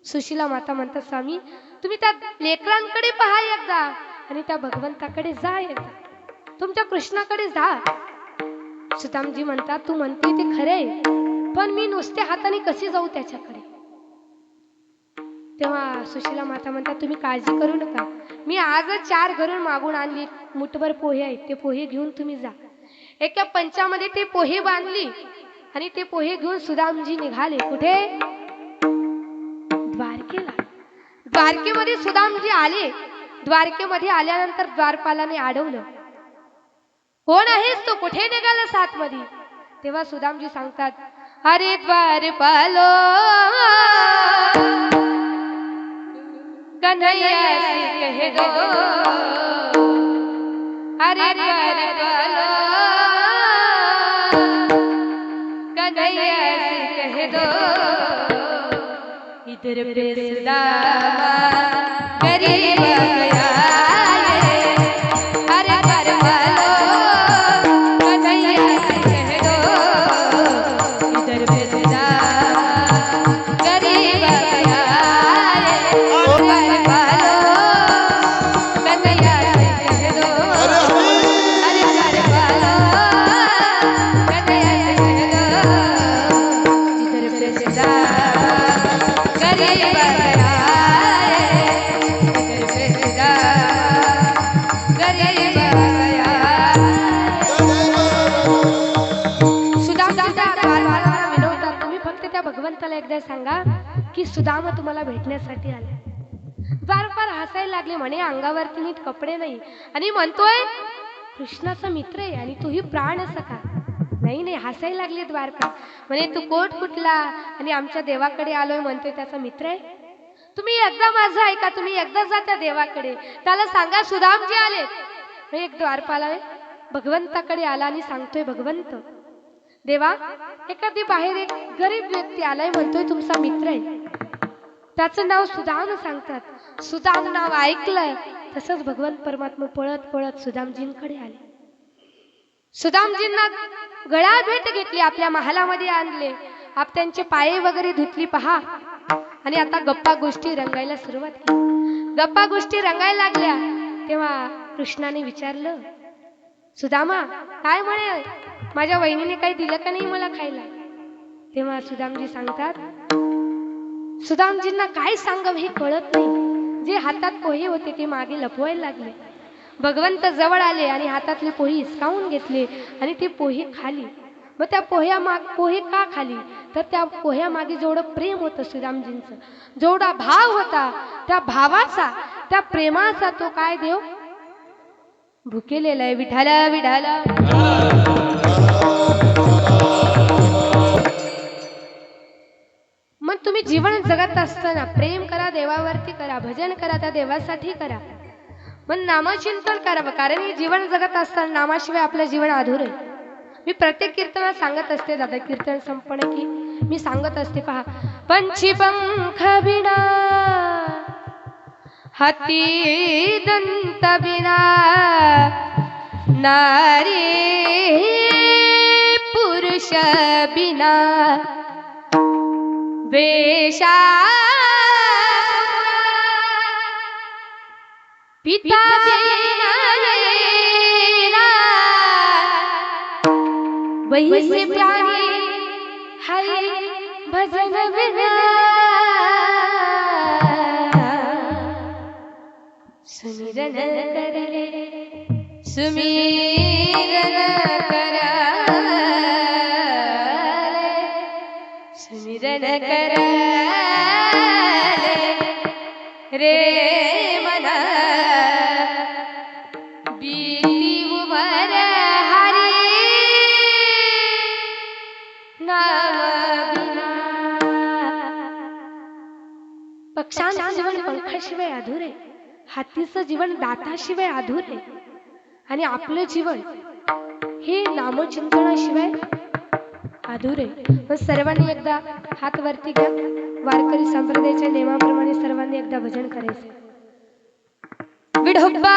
सुशीला माता म्हणतात, स्वामी तुम्ही त्या लेकरांकडे पहा एकदा आणि त्या भगवंताकडे जा एकदा, तुमच्या कृष्णाकडे जा. सुदामजी म्हणतात, तू म्हणते ते खरंय, पण मी नुसत्या हाताने कशी जाऊ त्याच्याकडे. तेव्हा सुशीला माता म्हणतात तुम्ही काळजी करू नका, मी आजच 4 घरून मागून आणली, मुठभर पोहे आहेत, ते पोहे घेऊन तुम्ही जा. एका पंचामध्ये ते पोहे बांधली आणि ते पोहे घेऊन सुदामजी निघाले. कुठे? द्वारकेला. द्वारकेमध्ये सुदामजी आले. द्वारकेमध्ये आल्यानंतर द्वारपालाने अडवलं, कोण आहेस तू, कुठे निघालास आतमध्ये? तेव्हा सुदामजी सांगतात, अरे द्वारपालो कन्हैया से कह दो, अरे द्वारपालो कन्हैया से कह दो, इधर पे सुदामा गरीब गया है, अरे द्वारपालो कन्हैया से कह दो, इधर पे सुदामा गरीब गया है, द्वारपालो कन्हैया से कह दो, अरे द्वारपालो कन्हैया से कह दो, इधर पे सुदामा गरीब गया है, इधर पे सुदामा गरीब गया. सुदामा द्वारपालाला विनवतात, तुम्ही फक्त त्या भगवंताला एकदा सांगा की सुदामा तुम्हाला भेटण्यासाठी आले. द्वारपाल हसायला लागले, म्हणे अंगावरती नीट कपडे नाही आणि म्हणतोय कृष्णाचा मित्र आहे आणि तूही प्राण सखा. नाही नाही, हसायला लागले द्वारपाल. म्हणे तू कोट कुठला आणि आमच्या देवाकडे आलोय म्हणतोय, त्याचा मित्र आहे. तुम्ही एकदा माझं ऐका, तुम्ही एकदा जा त्या देवाकडे, त्याला सांगा सुदामजी आले. एक द्वारपाल आहे भगवंताकडे आला आणि सांगतोय, भगवंत देवा, एखादी बाहेर एक गरीब व्यक्ती आलाय, म्हणतोय तुमचा मित्र आहे, त्याचं नाव सुदाम सांगतात. सुदाम नाव ऐकलंय तसंच भगवंत परमात्मा पळत पळत सुदामजींकडे आले. सुदामजींना गळा भेट घेतली, आपल्या महालामध्ये आणले, आप त्यांचे पाये वगैरे धुतली पहा, आणि आता गप्पा गोष्टी रंगायला सुरुवात केली. गप्पा गोष्टी रंगायला लागल्या तेव्हा कृष्णाने विचारलं, सुदामा काय म्हणे, माझ्या वहिनीने काही दिलं का नाही मला खायला? तेव्हा सुदामजी सांगतात, सुदामजींना काय सांगावं हे कळत नाही. जे हातात पोहे होते ते मागे लपवायला लागले. भगवंत जवळ आले आणि हातातले पोहे हिसकावून घेतले आणि ते पोहे खाली. मग त्या पोहे का खाली, तर त्या पोह्या मागे जेवढं प्रेम होतं सुदामजींचं, जेवढा भाव होता, त्या भावाचा, त्या प्रेमाचा तो काय देव भुकेलेला आहे. विठाला विठाला. मग तुम्ही जीवन जगत असताना प्रेम करा, देवावरती करा, भजन करा, त्या देवासाठी करा, मग नामचिंतन करावं. कारण हे जीवन जगत असताना नामाशिवाय आपलं जीवन अधुरं आहे. मी प्रत्येक कीर्तनात सांगत असते, दादा कीर्तन संपणे की मी सांगत असते, पहा, पंछी पंख बिना, हाती दंत बिना, नारी पुरुष बिना, वेशा पिता बिना, वैसे प्राणी हरि भजन बिना, सुमिरन करले सुमिरन करा, सुमिरन करा रे मना, बीती उमर हरी नाम बिना. पक्षांचं जीवन पंखाशिवाय अधुरे, हातीचं जीवन दाताशिवाय अधुरे, आणि आपलं जीवन हे नामचिंतनाशिवाय अधुरे. मग सर्वांनी एकदा हात वरती घ्या, वारकरी संप्रदायाच्या नियमाप्रमाणे सर्वांनी एकदा भजन करायचं. विठोबा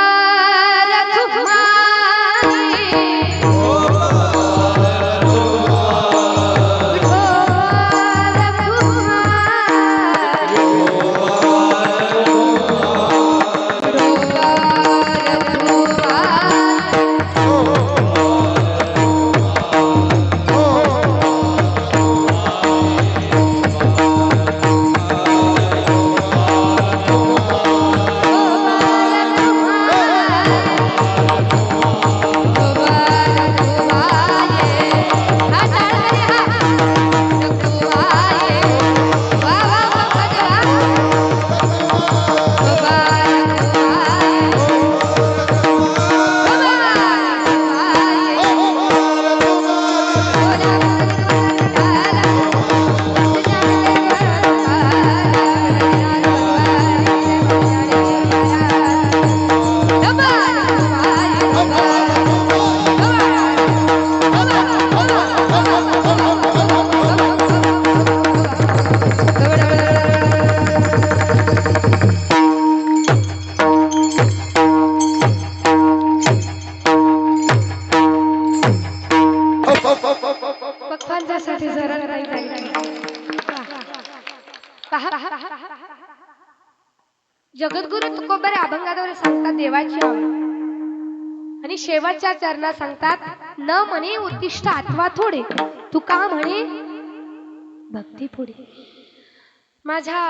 जगद्गुरु तुकोबारे अभंगाद्वारे सांगतात देवाची आवड आणि शेवटच्या चरणात सांगतात न म्हणे उत्तिष्ठ अथवा थोडे तुका म्हणे भक्ती पुढे. माझ्या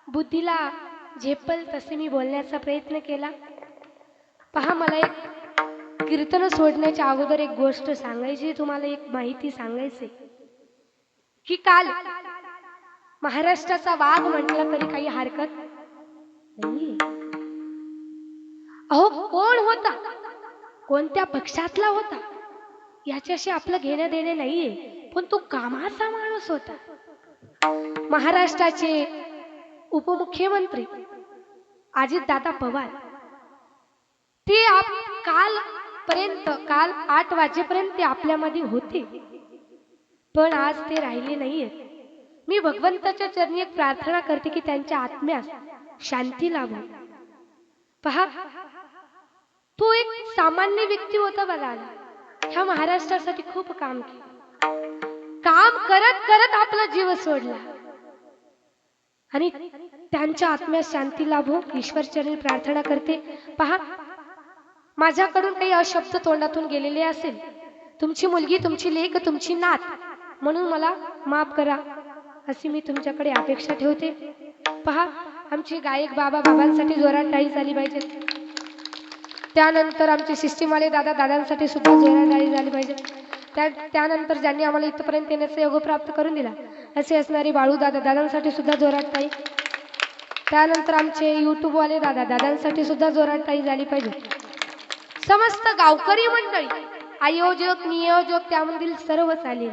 बुद्धीला झेपल तसे मी बोलण्याचा प्रयत्न केला. पहा, मला एक कीर्तन सोडण्याच्या अगोदर एक गोष्ट सांगायची, तुम्हाला एक माहिती सांगायची की काल महाराष्ट्राचा वाघ म्हटलं तरी काही हरकत नाही. अहो, कोण होता, कोणत्या पक्षातला होता याच्याशी आपलं घेणं देणं नाहीये, पण तो कामाचा माणूस होता. महाराष्ट्राचे उपमुख्यमंत्री अजितदादा पवार ते काल 8 वाजेपर्यंत ते आपल्यामध्ये होते, पण आज ते राहिले नाहीयेत. मी भगवंताच्या चरणी एक प्रार्थना करते की त्यांच्या आत्म्यास शांती लाभो. पहा, तो एक सामान्य व्यक्ती होता बघा, ह्या महाराष्ट्रासाठी खूप काम केलं. काम करत करत आपला जीव सोडला आणि त्यांच्या आत्म्यास शांती लाभो ईश्वर चरणी प्रार्थना करते. पहा, माझ्याकडून काही अशब्द तोंडातून गेलेले असेल, तुमची मुलगी, तुमची लेक, तुमची नात म्हणून मला माफ करा अशी मी तुमच्याकडे अपेक्षा ठेवते. पहा, आमचे गायक बाबांसाठी जोरात टाळी झाली पाहिजे. त्यानंतर आमचे सिस्टीमवाले दादांसाठी सुद्धा जोरात टाळी झाली पाहिजे. त्यानंतर ज्यांनी आम्हाला इथपर्यंत येण्याचा योग प्राप्त करून दिला असे असणारे बाळू दादांसाठी सुद्धा जोरात टाळी. त्यानंतर आमचे यूट्यूबवाले दादांसाठी सुद्धा जोरात टाळी झाली पाहिजे. समस्त गावकरी मंडळी, आयोजक, नियोजक, त्यामधील सर्व चालेल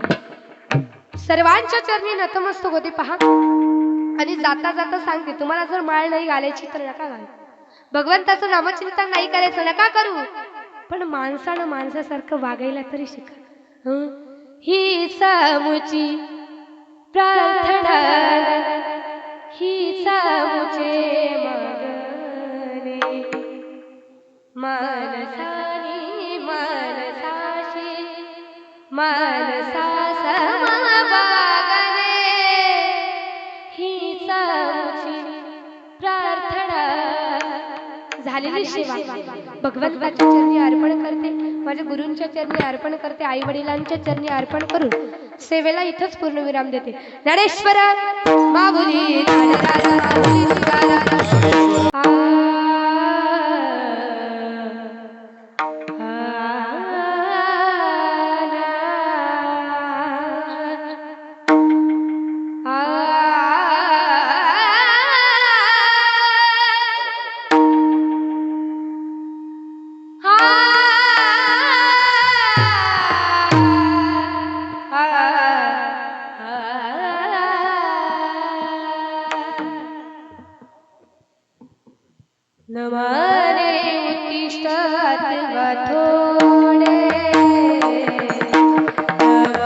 सर्वांच्या चरणी नतमस्तक होते. पहा, आणि जाता जाता सांगते, तुम्हाला जर माळ नाही घालायची तर नका घालू, भगवंताचं नामचिंतन नाही करायचं नका करू, पण माणसानं माणसासारखं वागायला तरी शिका. ही सामुची प्रार्थना, ही सामुचे मागणे, मानसानी मानसाशी मानसा समबागणे, ही सामुची प्रार्थना. झालेली सेवा भगवंताच्या चरणी अर्पण करते, माझ्या गुरूंच्या चरणी अर्पण करते, आई वडिलांच्या चरणी अर्पण करून सेवेला इथंच पूर्णविराम देते. ज्ञानेश्वर माऊली ज्ञानराजा माऊली नमाने उत्तिष्ठ अथवा थोडे,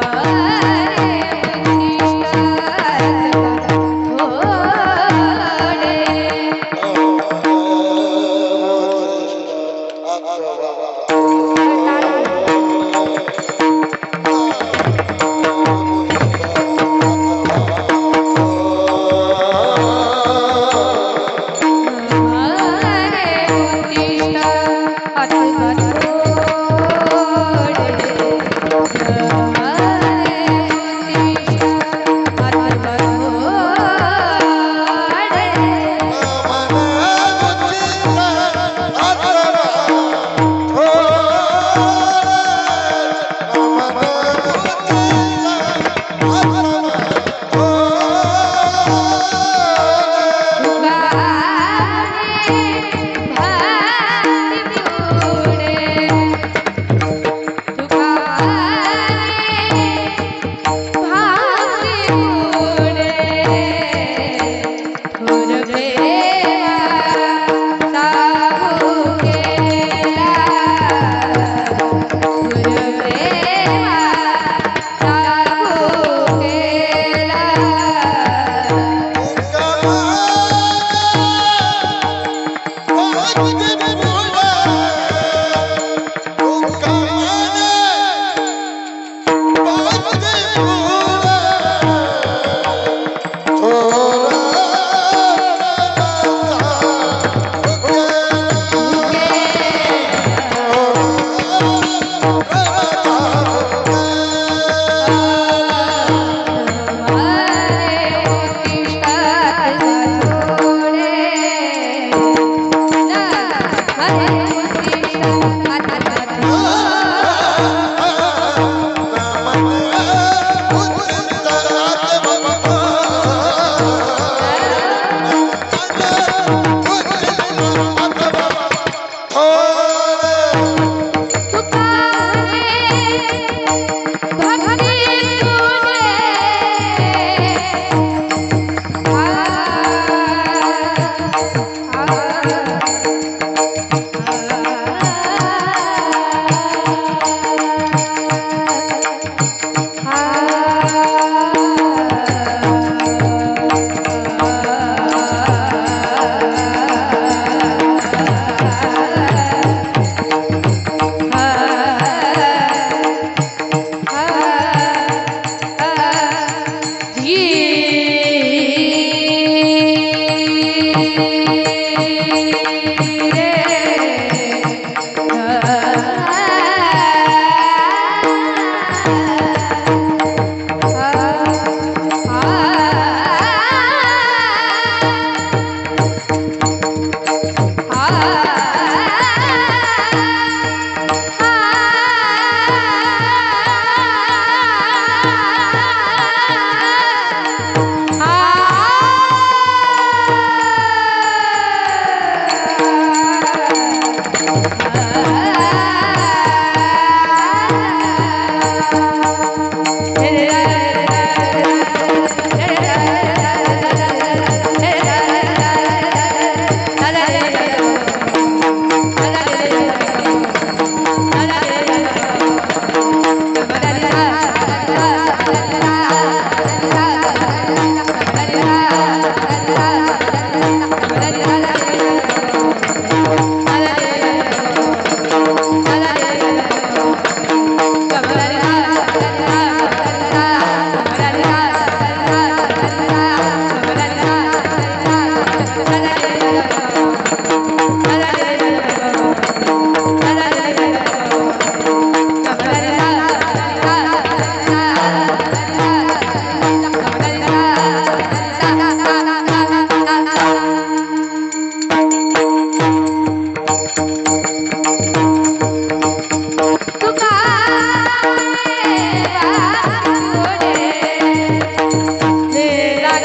नमाने उत्तिष्ठ अथवा थोडे.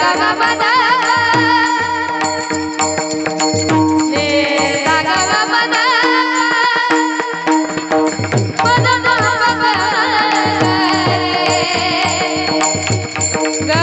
गा मा पा दा ने सा गा मा पा दा पा दा मा पा गा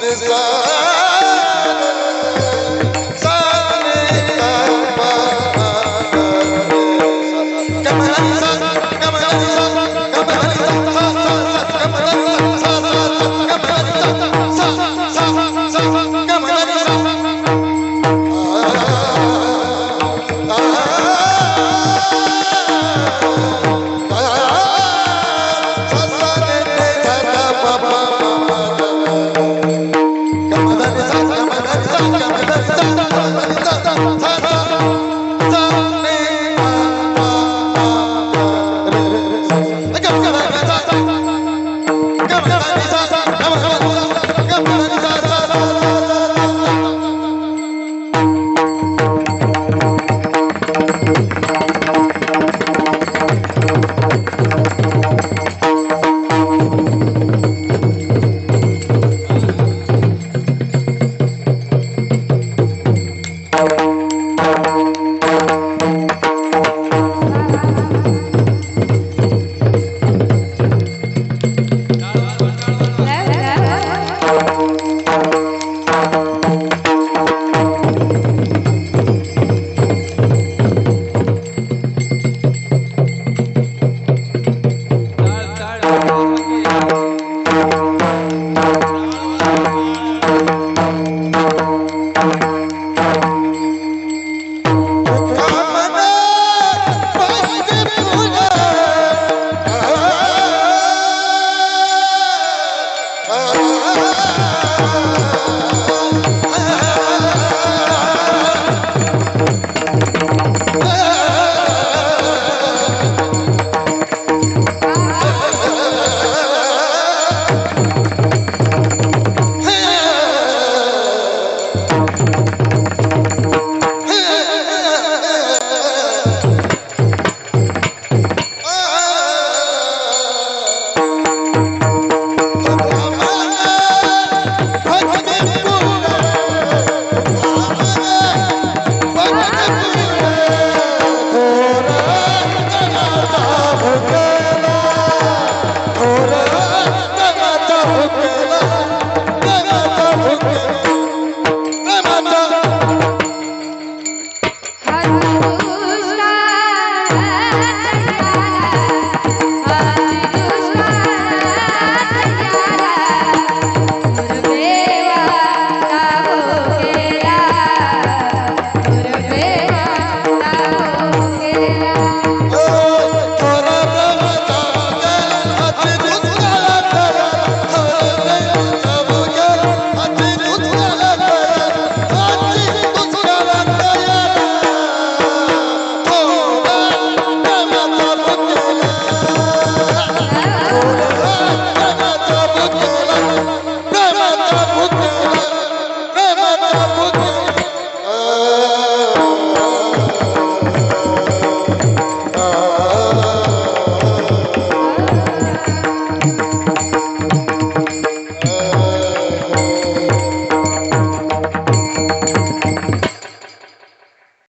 रे गा Ah